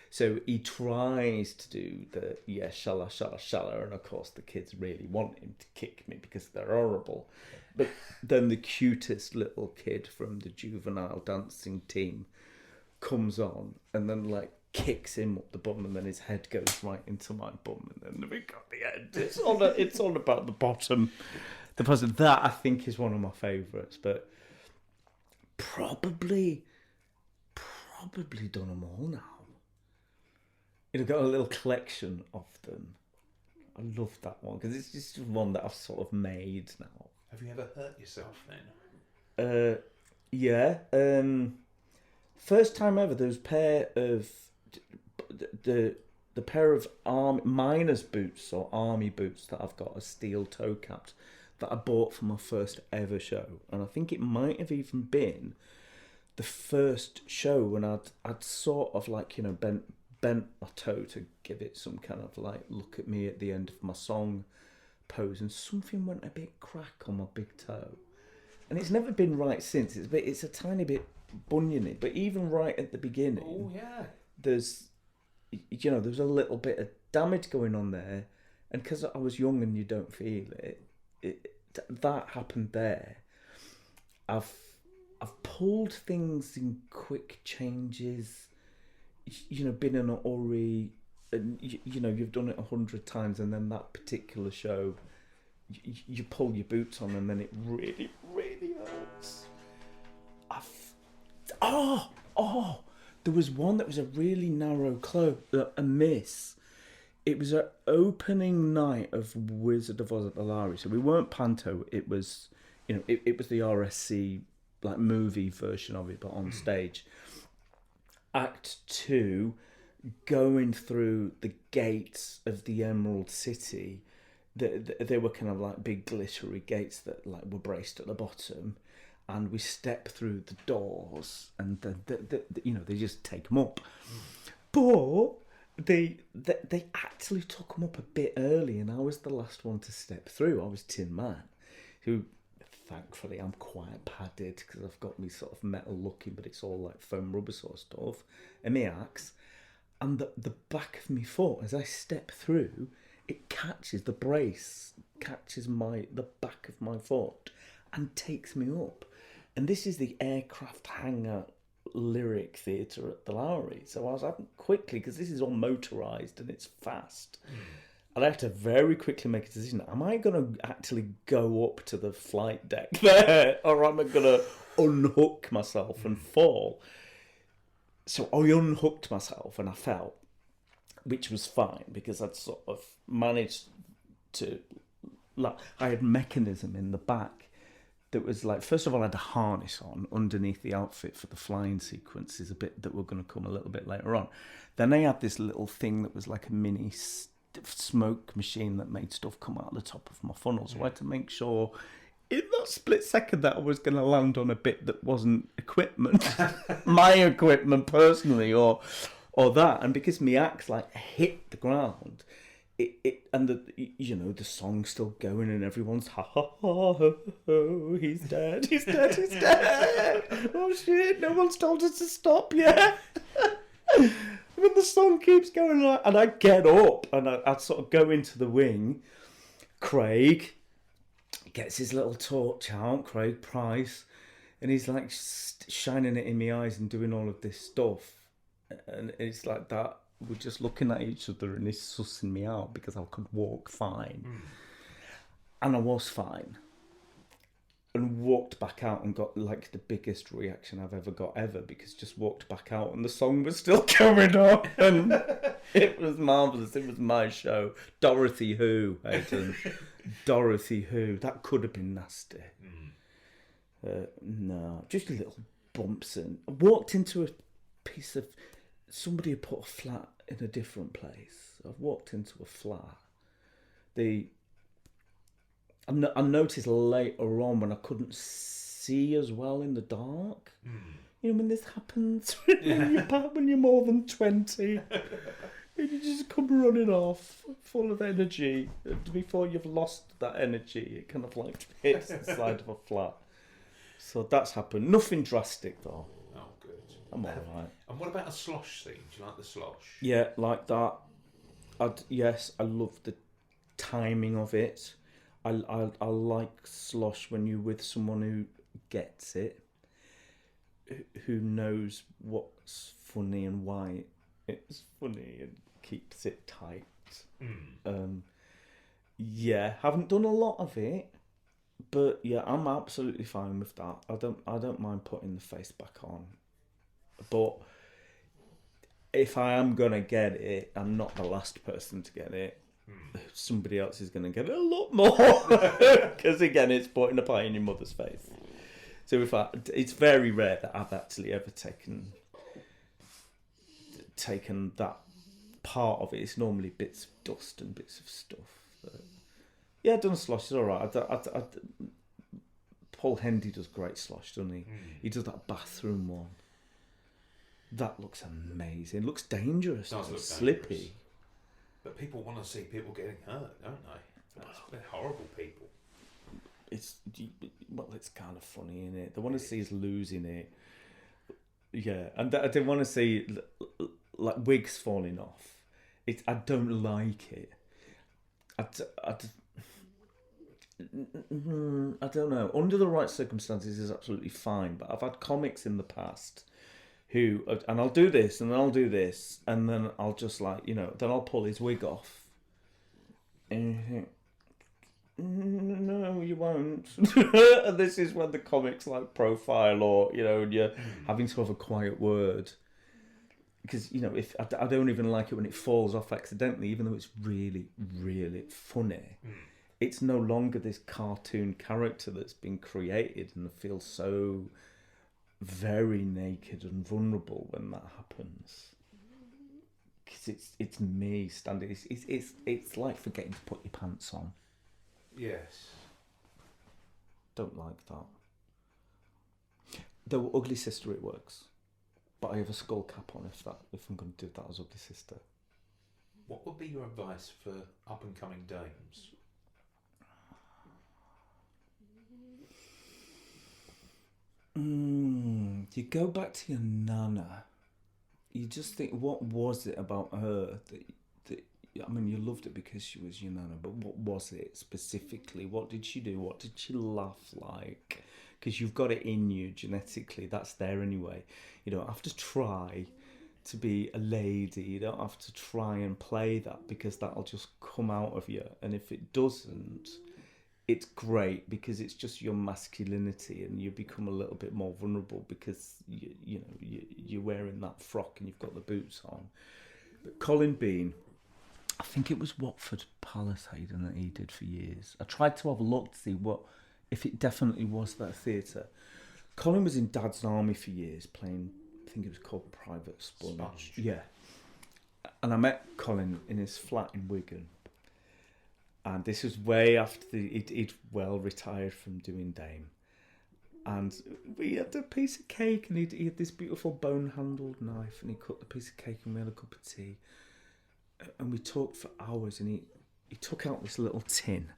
So he tries to do the shalla, shalla, shalla, and of course the kids really want him to kick me because they're horrible. But then the cutest little kid from the juvenile dancing team comes on and then like kicks him up the bum, and then his head goes right into my bum, and then we got the end. It's all about the bottom. The bottom. That I think is one of my favourites, but probably done them all now. I've got a little collection of them. I love that one because it's just one that I've sort of made now. Have you ever hurt yourself then? Yeah. First time ever, there was a pair of the pair of miner's boots or army boots that I've got, are steel toe capped, that I bought for my first ever show, and I think it might have even been the first show when I'd sort of like, you know, bent my toe to give it some kind of like look at me at the end of my song pose, and something went a bit crack on my big toe, and it's never been right since. It's a tiny bit buniony, but even right at the beginning, there's a little bit of damage going on there, and because I was young and you don't feel it, that happened there. I've pulled things in quick changes, you know, been in a hurry, and you know, you've done it 100 times, and then that particular show, you pull your boots on, and then it really, really hurts. There was one that was a really narrow a miss. It was an opening night of Wizard of Oz at the Lowry, so we weren't Panto. It was, you know, it was the RSC like movie version of it, but on stage. Act 2, going through the gates of the Emerald City. They were kind of like big glittery gates that like were braced at the bottom, and we step through the doors, and they just take them up. But they actually took them up a bit early, and I was the last one to step through. I was Tin Man, who, thankfully, I'm quite padded because I've got me sort of metal looking, but it's all like foam rubber sort of stuff, and my axe, and the back of my foot as I step through, it catches the brace, catches the back of my foot, and takes me up. And this is the aircraft hangar lyric theatre at the Lowry, so I was up quickly because this is all motorised and it's fast. And I had to very quickly make a decision. Am I going to actually go up to the flight deck there, or am I going to unhook myself and fall? So I unhooked myself and I fell, which was fine because I'd sort of managed to... Like, I had mechanism in the back that was like, first of all, I had a harness on underneath the outfit for the flying sequences, a bit that were going to come a little bit later on. Then I had this little thing that was like a mini smoke machine that made stuff come out of the top of my funnel. So I had to make sure in that split second that I was going to land on a bit that wasn't equipment, my equipment personally, or that. And because my axe like hit the ground, and the song's still going, and everyone's ha ha ha ho, ho, he's dead. Oh shit! No one's told us to stop yet. When the song keeps going, and I get up and I sort of go into the wing. Craig gets his little torch out, Craig Price, and he's like shining it in my eyes and doing all of this stuff, and it's like that. We're just looking at each other, and he's sussing me out because I could walk fine, and I was fine. And walked back out and got like the biggest reaction I've ever got because just walked back out and the song was still going on, and it was marvellous. It was my show. Dorothy Who, Hayden. Dorothy Who. That could have been nasty. No, just little bumps, and I walked into a piece of... Somebody had put a flat in a different place. I've walked into a flat. I noticed later on when I couldn't see as well in the dark. You know, when this happens when you're more than 20, and you just come running off full of energy. And before you've lost that energy, it kind of like hits the side of a flat. So that's happened. Nothing drastic though. Oh, good. I'm alright. And what about a slosh scene? Do you like the slosh? Yeah, like that. Yes, I love the timing of it. I like slosh when you're with someone who gets it, who knows what's funny and why it's funny and keeps it tight. Yeah, haven't done a lot of it, but yeah, I'm absolutely fine with that. I don't mind putting the face back on, but if I am gonna get it, I'm not the last person to get it. Somebody else is gonna get it a lot more, because again, it's putting a pie in your mother's face. So it's very rare that I've actually ever taken that part of it. It's normally bits of dust and bits of stuff. But yeah, done slosh. It's all right. Paul Hendy does great slosh, doesn't he? He does that bathroom one. That looks amazing. It looks dangerous. It does look slippy. dangerous. But people want to see people getting hurt, don't they? They're horrible people. It's kind of funny, isn't it? They want to see us losing it. Yeah, and I didn't want to see like wigs falling off. I don't like it. I don't know. Under the right circumstances, is absolutely fine. But I've had comics in the past who, and I'll do this, and I'll do this, and then I'll just then I'll pull his wig off, and you think, no, you won't. And this is when the comic's like profile, or and you're having to have a quiet word, because if I don't even like it when it falls off accidentally, even though it's really, really funny. It's no longer this cartoon character that's been created, and I feel so very naked and vulnerable when that happens. Because it's me standing. It's like forgetting to put your pants on. Yes. Don't like that. Though Ugly Sister, it works. But I have a skull cap on if I'm going to do that as Ugly Sister. What would be your advice for up and coming dames? You go back to your nana. You just think, what was it about her that you loved it because she was your nana, but what was it specifically? What did she do? What did she laugh like? Because you've got it in you genetically. That's there anyway. You don't have to try to be a lady. You don't have to try and play that, because that'll just come out of you. And if it doesn't, it's great, because it's just your masculinity, and you become a little bit more vulnerable because you're wearing that frock and you've got the boots on. But Colin Bean, I think it was Watford Palace Hayden that he did for years. I tried to have a look to see if it definitely was that theatre. Colin was in Dad's Army for years, playing, I think it was called Private Sponge. Yeah. And I met Colin in his flat in Wigan. And this was way after he'd well retired from doing Dame. And we had a piece of cake, and he had this beautiful bone-handled knife, and he cut the piece of cake, and we had a cup of tea. And we talked for hours, and he took out this little tin,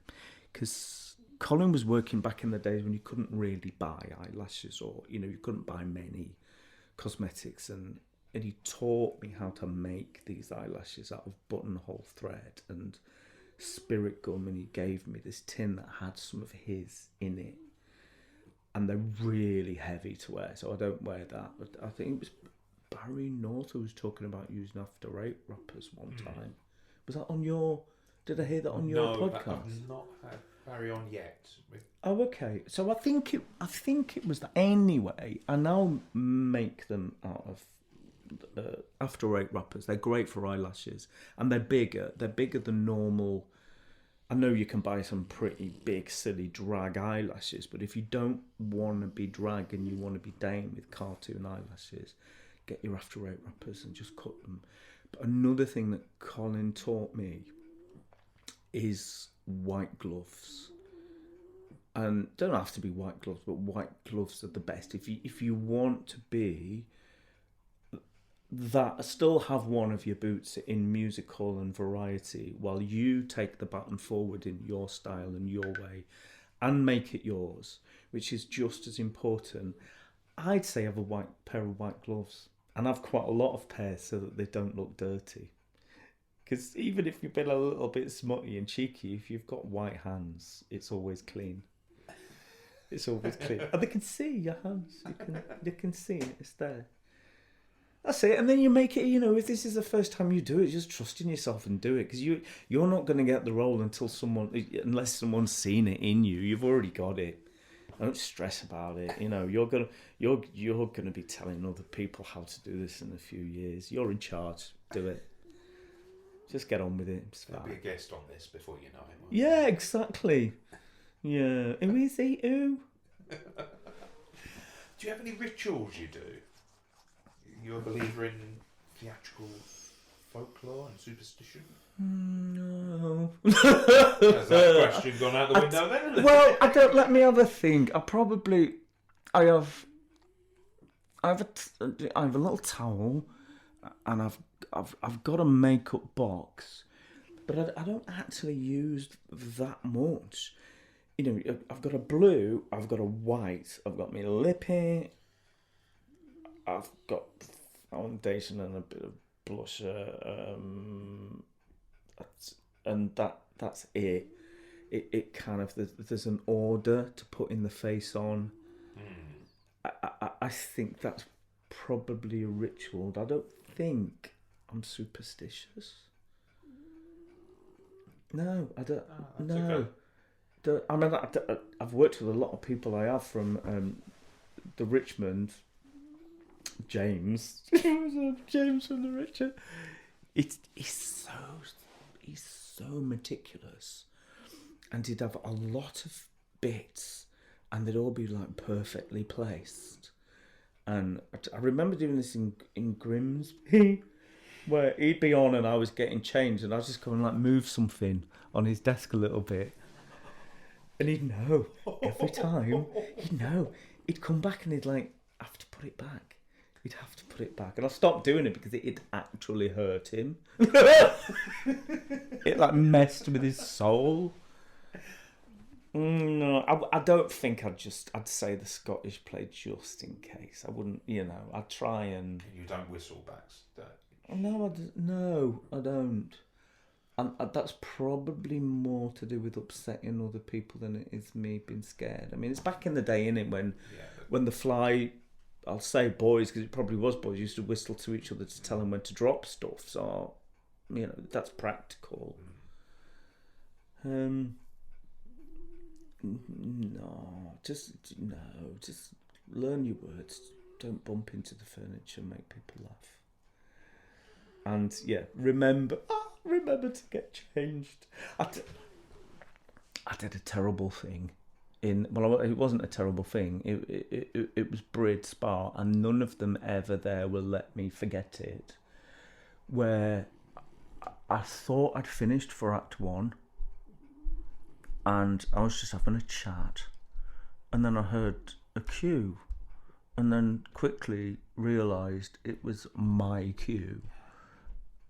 because Colin was working back in the days when you couldn't really buy eyelashes, or, you couldn't buy many cosmetics, and he taught me how to make these eyelashes out of buttonhole thread and spirit gum, and he gave me this tin that had some of his in it, and they're really heavy to wear, so I don't wear that. But I think it was Barry North who was talking about using after eight wrappers one time. Was that on your? Did I hear that on your podcast? No, I've not had Barry on yet. Oh, okay. So I think it was that. Anyway, I now make them out of after eight wrappers. They're great for eyelashes, and they're bigger. They're bigger than normal. I know you can buy some pretty big, silly drag eyelashes, but if you don't want to be drag and you want to be Dame with cartoon eyelashes, get your after eight wrappers and just cut them. But another thing that Colin taught me is white gloves. And don't have to be white gloves, but white gloves are the best. If you want to be that, still have one of your boots in musical and variety while you take the baton forward in your style and your way, and make it yours, which is just as important. I'd say have a pair of white gloves, and have quite a lot of pairs so that they don't look dirty. Because even if you've been a little bit smutty and cheeky, if you've got white hands, it's always clean. It's always clean. And they can see your hands. They can see it. It's there. That's it. And then you make it, if this is the first time you do it, just trust in yourself and do it. Because you're not going to get the role unless someone's seen it in you. You've already got it. Don't stress about it. You're gonna be telling other people how to do this in a few years. You're in charge. Do it. Just get on with it. There'll be a guest on this before you know him. Yeah, exactly. Yeah. Who is he? Who? Do you have any rituals you do? You're a believer in theatrical folklore and superstition? No. Has that question gone out the window then? Well, I don't. Let me have a think. I have a little towel, and I've got a makeup box, but I don't actually use that much. I've got a blue, I've got a white, I've got my lippy, I've got foundation and a bit of blusher, and that's it. It kind of there's an order to putting the face on. I think that's probably a ritual. I don't think I'm superstitious. No, I don't. No. Okay. I've worked with a lot of people. I have from the Richmond. James from the Richmond. He's so meticulous, and he'd have a lot of bits, and they'd all be like perfectly placed. And I remember doing this in Grimsby, where he'd be on and I was getting changed, and I was just going like move something on his desk a little bit. And he'd know every time. He'd come back and he'd like have to put it back. He'd have to put it back. And I stopped doing it because it'd actually hurt him. It like messed with his soul. No, I don't think I'd say the Scottish play just in case. I wouldn't, I'd try and... You don't whistle backs, No, I don't. And that's probably more to do with upsetting other people than it is me being scared. I mean, it's back in the day, innit, when the fly, I'll say boys, because it probably was boys, used to whistle to each other to tell them when to drop stuff. So, that's practical. Just learn your words. Don't bump into the furniture, make people laugh. And, remember to get changed. I did a terrible thing. It wasn't a terrible thing. It was Brid Spa, and none of them ever there will let me forget it. Where I thought I'd finished for Act 1, and I was just having a chat, and then I heard a cue, and then quickly realised it was my cue.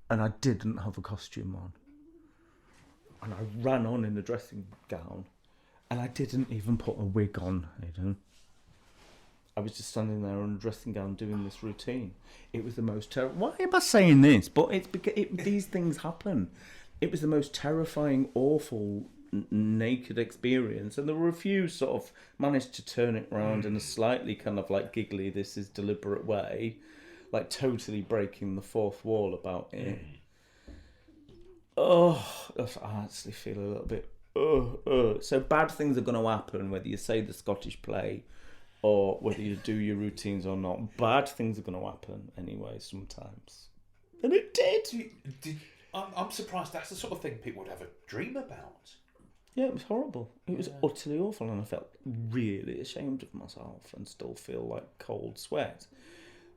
And I didn't have a costume on. And I ran on in a dressing gown. And I didn't even put a wig on, Aidan. I was just standing there in a dressing gown doing this routine. It was the most terrible... Why am I saying this? But it's because these things happen. It was the most terrifying, awful, naked experience. And there were a few sort of managed to turn it round in a slightly kind of like giggly, this is deliberate way. Like totally breaking the fourth wall about it. I actually feel a little bit. So bad things are going to happen whether you say the Scottish play or whether you do your routines or not. Bad things are going to happen anyway sometimes, and it did. I'm surprised that's the sort of thing people would have a dream about. Yeah, it was horrible. It was utterly awful, and I felt really ashamed of myself and still feel like cold sweat.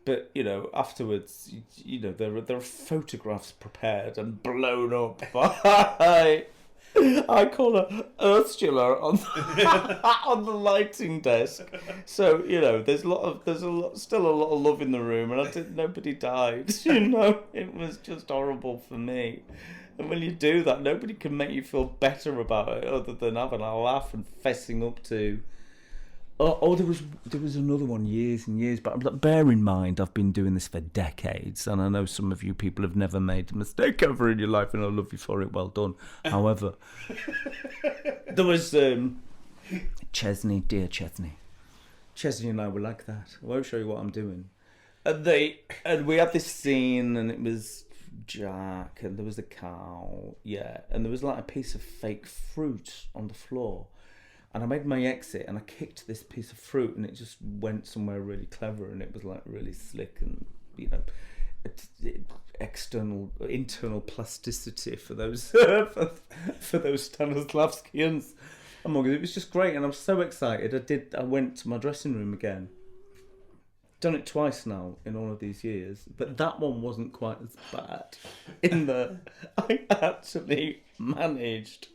But, afterwards, there are photographs prepared and blown up by, I call her Ursula on the lighting desk. So, there's still a lot of love in the room, and nobody died. It was just horrible for me. And when you do that, nobody can make you feel better about it other than having a laugh and fessing up to. There was another one years and years back. But bear in mind, I've been doing this for decades, and I know some of you people have never made a mistake ever in your life, and I love you for it. Well done. However, there was Chesney, dear Chesney. Chesney and I were like that. I won't show you what I'm doing. And we had this scene, and it was Jack, and there was a cow, and there was like a piece of fake fruit on the floor. And I made my exit, and I kicked this piece of fruit, and it just went somewhere really clever, and it was like really slick, and internal plasticity for those for those Stanislavskians. It was just great, and I'm so excited. I went to my dressing room again. Done it twice now in all of these years, but that one wasn't quite as bad. I actually managed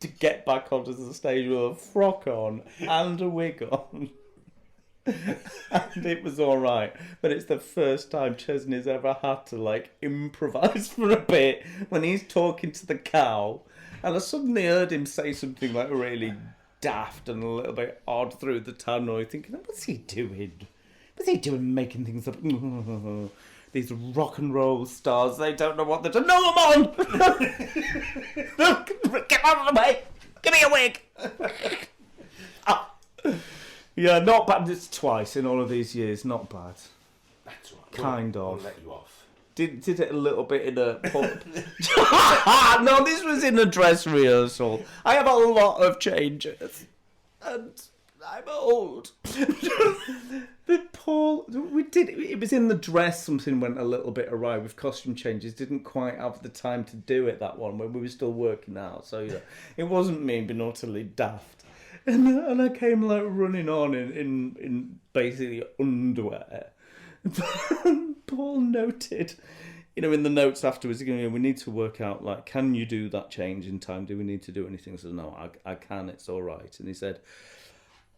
to get back onto the stage with a frock on and a wig on. And it was all right. But it's the first time Chesney's ever had to improvise for a bit when he's talking to the cow. And I suddenly heard him say something really daft and a little bit odd through the tannoy, thinking, what's he doing? What's he doing making things up? These rock and roll stars, they don't know what they're doing. No, I'm on! Get out of the way! Give me a wig! Yeah, not bad. It's twice in all of these years. Not bad. That's right. Kind of. We'll let you off. Did it a little bit in a... No, this was in a dress rehearsal. I have a lot of changes. And I'm old. But Paul, it was in the dress, something went a little bit awry with costume changes. Didn't quite have the time to do it, that one, when we were still working out. So, it wasn't me being utterly daft. And I came running on in basically underwear. Paul noted, in the notes afterwards, we need to work out, can you do that change in time? Do we need to do anything? I said, no, I can, it's all right. And he said,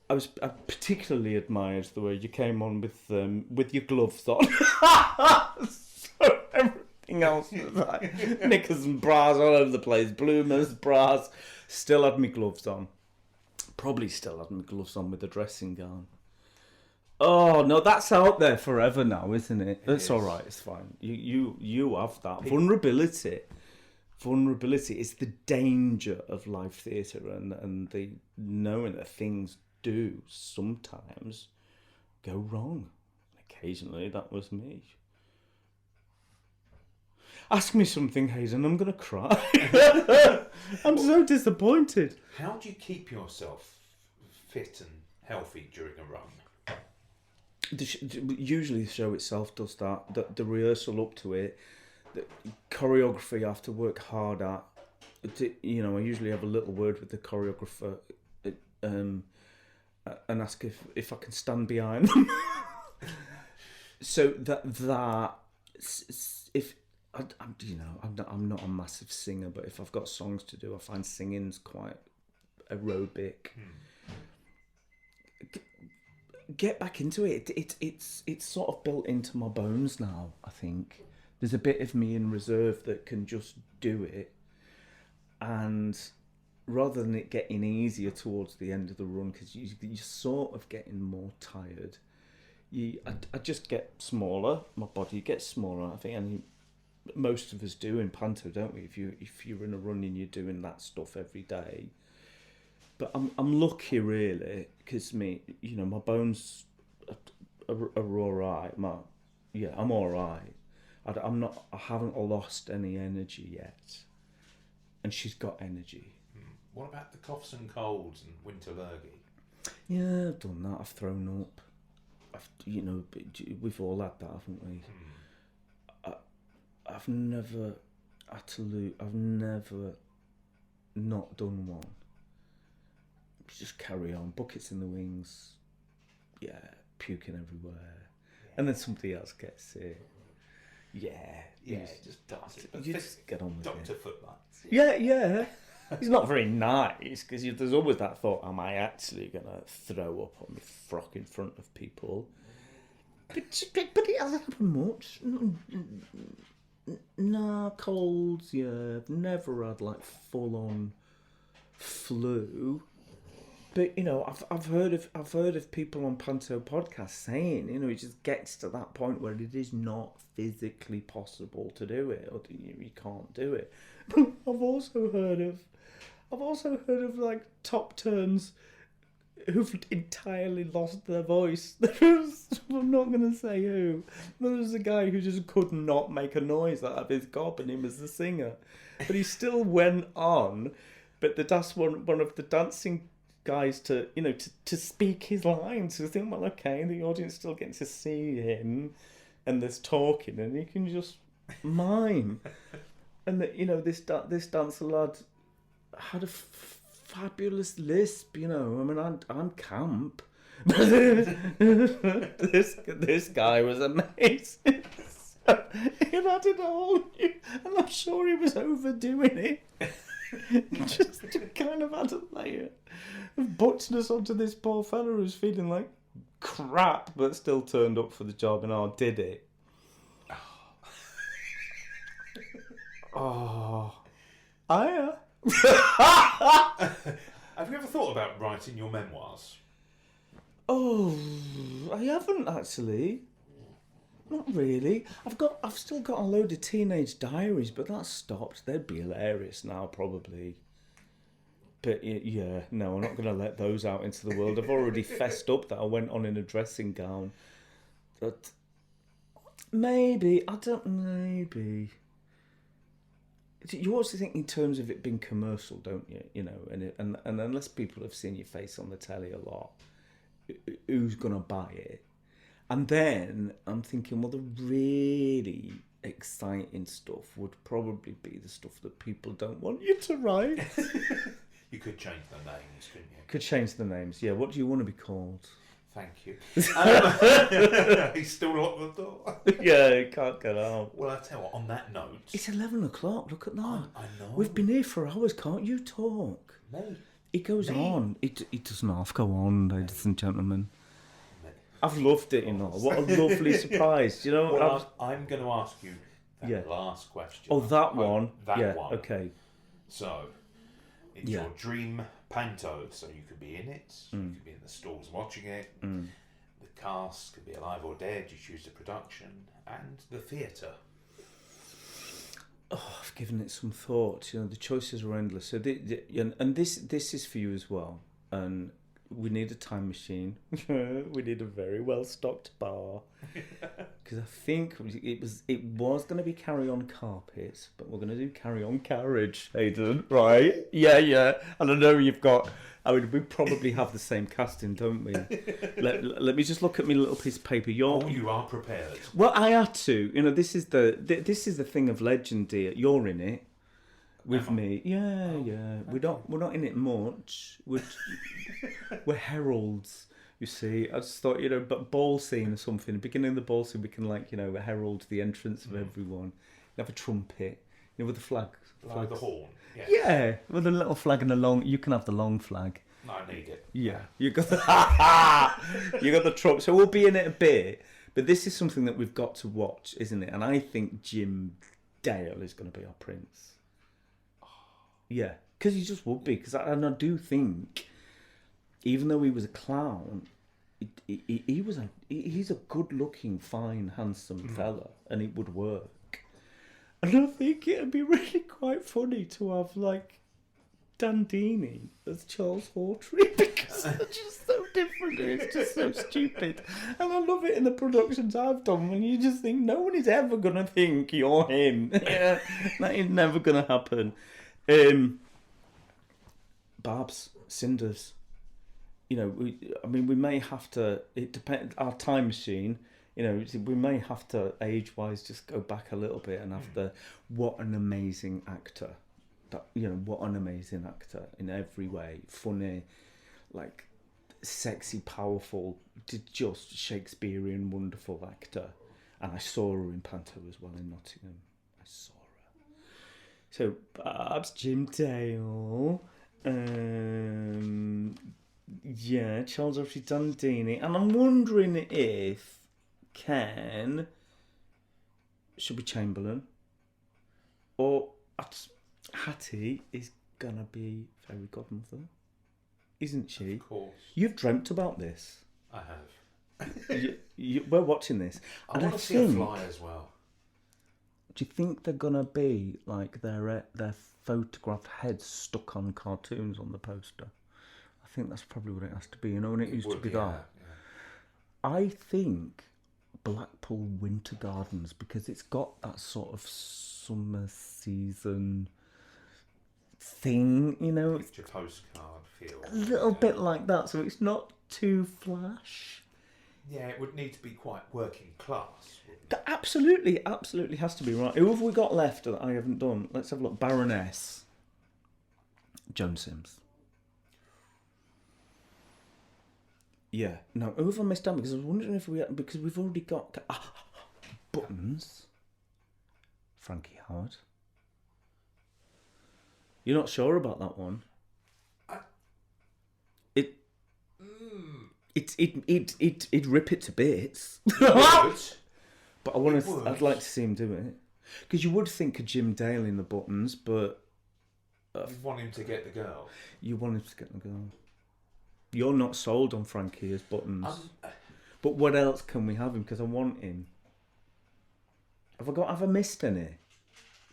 I particularly admired the way you came on with your gloves on. So everything else was knickers and bras all over the place, bloomers, bras. Still had my gloves on. Probably still had my gloves on with the dressing gown. Oh no, that's out there forever now, isn't it? It's all right. It's fine. You have that vulnerability. Vulnerability is the danger of live theatre, and the knowing that things do sometimes go wrong. Occasionally, that was me. Ask me something, Hazen. I'm going to cry. I'm so disappointed. How do you keep yourself fit and healthy during a run? Usually the show itself does that. The rehearsal up to it, the choreography I have to work hard at. I usually have a little word with the choreographer and ask if I can stand behind them. So if I'm not a massive singer, but if I've got songs to do, I find singing's quite aerobic. Get back into it. It's sort of built into my bones now, I think. There's a bit of me in reserve that can just do it, and rather than it getting easier towards the end of the run, because you're sort of getting more tired, I just get smaller. My body gets smaller. I think most of us do in Panto, don't we? If you're in a run and you're doing that stuff every day. But I'm lucky, really, because my bones are all right. I'm all right. I haven't lost any energy yet, and she's got energy. What about the coughs and colds and winter lurgy? Yeah, I've done that. I've thrown up. We've all had that, haven't we? I've never I've never not done one. Just carry on, buckets in the wings, puking everywhere, and then somebody else gets it. Just get on with Dr. it. Footlights. Yeah. It's not very nice, because there's always that thought, am I actually going to throw up on my frock in front of people? But it hasn't happened much. Nah, colds. Yeah, I've never had like full on flu. But I've heard of people on Panto podcast saying, it just gets to that point where it is not physically possible to do it, or you can't do it. But I've also heard of like top turns who've entirely lost their voice. I'm not going to say who. There was a guy who just could not make a noise out of his gob, and he was the singer, but he still went on. But that's one of the dancing guys to speak his lines. So I think, well, okay, the audience still gets to see him, and there's talking, and he can just mime. And this dancer lad had a fabulous lisp. I mean, I'm camp. this guy was amazing. He had it all, and I'm sure he was overdoing it. Just kind of had a layer of butchness onto this poor fella who's feeling like crap, but still turned up for the job and did it. Oh, Have you ever thought about writing your memoirs? Oh, I haven't actually. Not really. I've still got a load of teenage diaries, but that's stopped. They'd be hilarious now, probably. But yeah, no, I'm not going to let those out into the world. I've already fessed up that I went on in a dressing gown. But maybe maybe. You also think in terms of it being commercial, don't you? And unless people have seen your face on the telly a lot, who's going to buy it? And then I'm thinking, well, the really exciting stuff would probably be the stuff that people don't want you to write. You could change the names, couldn't you? Could change the names, yeah. What do you want to be called? Thank you. He's still locked the door. Yeah, he can't get out. Well, I tell you what, on that note... It's 11 o'clock, look at that. I know. We've been here for hours, can't you talk? Me? It goes Me? on. It doesn't half go on, ladies and gentlemen. I've loved it, What a lovely surprise. Well, I'm going to ask you that last question. Oh, that one? That one. Okay. So, it's your dream Panto, so you could be in it, you could be in the stalls watching it, the cast could be alive or dead, you choose the production, and the theatre. Oh, I've given it some thought. The choices are endless. So, this is for you as well. And we need a time machine. We need a very well stocked bar. Because I think it was going to be Carry On Carpet, but we're going to do Carry On Carriage, Hayden. Right? Yeah. And I know you've got. We probably have the same casting, don't we? let me just look at my little piece of paper. You are prepared. Well, I had to. This is the thing of legend, dear. You're in it. With me, yeah. We're not in it much. We're heralds, you see. I just thought, but ball scene or something. The beginning of the ball scene, we can herald the entrance of everyone. You have a trumpet, with the flag. Like the horn. Yes. Yeah, with a little flag and a long. You can have the long flag. I need it. Yeah, you got the trump. So we'll be in it a bit, but this is something that we've got to watch, isn't it? And I think Jim Dale is going to be our prince. Yeah, because he just would be. And I do think, even though he was a clown, he's a good-looking, fine, handsome fella, and it would work. And I think it'd be really quite funny to have Dandini as Charles Hawtrey, because they're just so different. It's just so stupid, and I love it in the productions I've done when you just think no one is ever gonna think you're him. Yeah, that is never gonna happen. Babs, Cinders. We may have to. It depends. Our time machine. We may have to age-wise just go back a little bit and have the. What an amazing actor! What an amazing actor in every way. Funny, sexy, powerful, just Shakespearean, wonderful actor. And I saw her in Panto as well in Nottingham. I saw her. So perhaps Jim Dale, Charles Hawtrey Dandini, and I'm wondering if Ken should be Chamberlain. Or Hattie is gonna be fairy godmother, isn't she? Of course. You've dreamt about this. I have. We're watching this. I want to see a fly as well. Do you think they're gonna be like their photographed heads stuck on cartoons on the poster? I think that's probably what it has to be. You know, when it used to be that. Yeah. I think Blackpool Winter Gardens, because it's got that sort of summer season thing, you know. Picture postcard feel. A little bit like that, so it's not too flash. Yeah, it would need to be quite working class. That absolutely has to be right. Who have we got left that I haven't done? Let's have a look. Baroness. Joan Sims. Yeah. Now, who have I missed out? Because I was wondering if because we've already got Buttons. Frankie Howard. You're not sure about that one? It'd rip it to bits. But I'd like to see him do it. Because you would think of Jim Dale in the Buttons, but you want him to get the girl. You want him to get the girl. You're not sold on Frankie as Buttons. But what else can we have him? Because I want him. Have I missed any?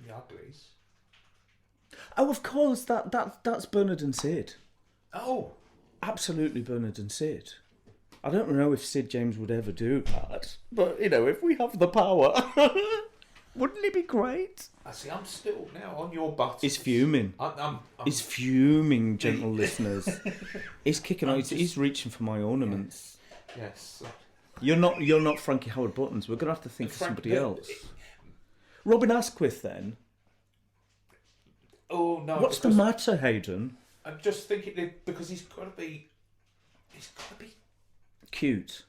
The Uglies. Oh, of course. That's Bernard and Sid. Oh, absolutely, Bernard and Sid. I don't know if Sid James would ever do that, but you know, if we have the power, wouldn't it be great? I see. I'm still now on your butt. He's fuming. He's fuming, gentle listeners. He's kicking out. He's reaching for my ornaments. Yes. You're not Frankie Howard Buttons. We're gonna have to think of somebody else. Robin Asquith, then. Oh no! What's the matter, Hayden? I'm just thinking because he's got to be cute.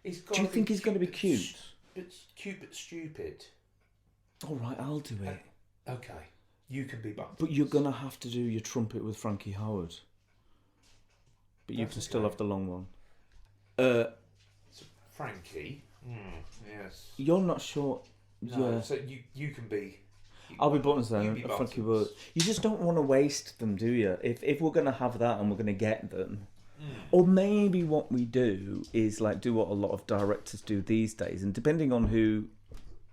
Do you think he's going to be cute? Cute but stupid. All right, I'll do it. Okay, you can be Buttons. But you're going to have to do your trumpet with Frankie Howard. But you can still have the long one. So Frankie. Yes. You're not sure. No, yeah. So you can be. I'll be Buttons then. Frankie Howard. You just don't want to waste them, do you? If we're going to have that and we're going to get them. Or maybe what we do is like do what a lot of directors do these days, and depending on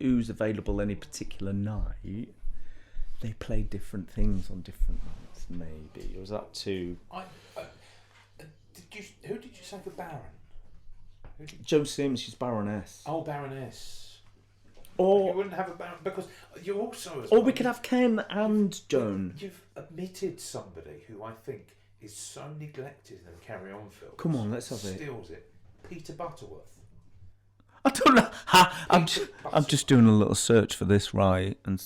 who's available any particular night, they play different things on different nights. Maybe, or is that too? Who did you say for Baron? Joan Sims, she's Baroness. Oh, Baroness. Or you wouldn't have a Baron because you also. Or we could have Ken and Joan. You've omitted somebody who I think is so neglected in the Carry On film. Come on, let's have it. Steals it. Peter Butterworth. I don't know. I'm just doing a little search for this, right? And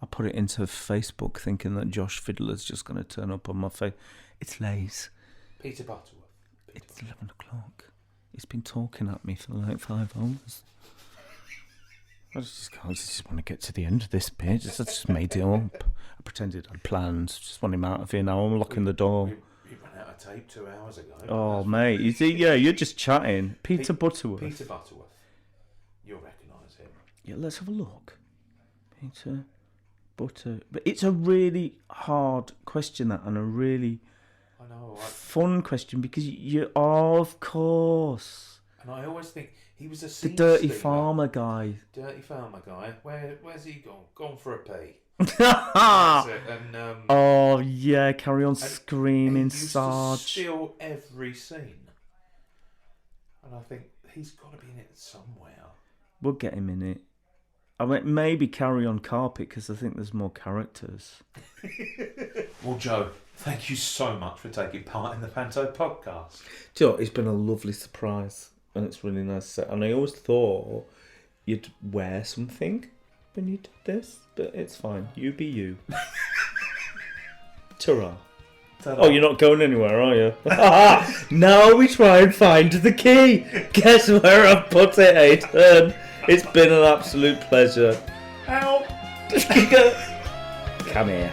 I put it into Facebook, thinking that Josh Fiddler's just going to turn up on my face. It's Lays. Peter Butterworth. It's 11 o'clock. He's been talking at me for like 5 hours. I just want to get to the end of this bit. I just made it up. I pretended I'd planned. Just want him out of here now. I'm locking the door. We ran out of tape 2 hours ago. Oh, mate. You see, yeah, you're just chatting. Peter Butterworth. Peter Butterworth. You'll recognise him. Yeah, let's have a look. Peter Butter. But it's a really hard question, that, and a really fun question because of course. And I always think he was a the dirty farmer guy. Dirty farmer guy. Where's he gone? Gone for a pee. And, oh yeah, Carry On Screaming, To Sarge. steal every scene, and I think he's got to be in it somewhere. We'll get him in it. I mean, maybe Carry On Carpet because I think there's more characters. Well, Joe, thank you so much for taking part in the Panto podcast. Do you know, it's been a lovely surprise, and it's really nice. And I always thought you'd wear something when you did this, but it's fine. You be you. Ta-ra. Ta-ra. Oh, you're not going anywhere, are you? Now we try and find the key. Guess where I've put it, Aidan? It's been an absolute pleasure. Ow! Come here.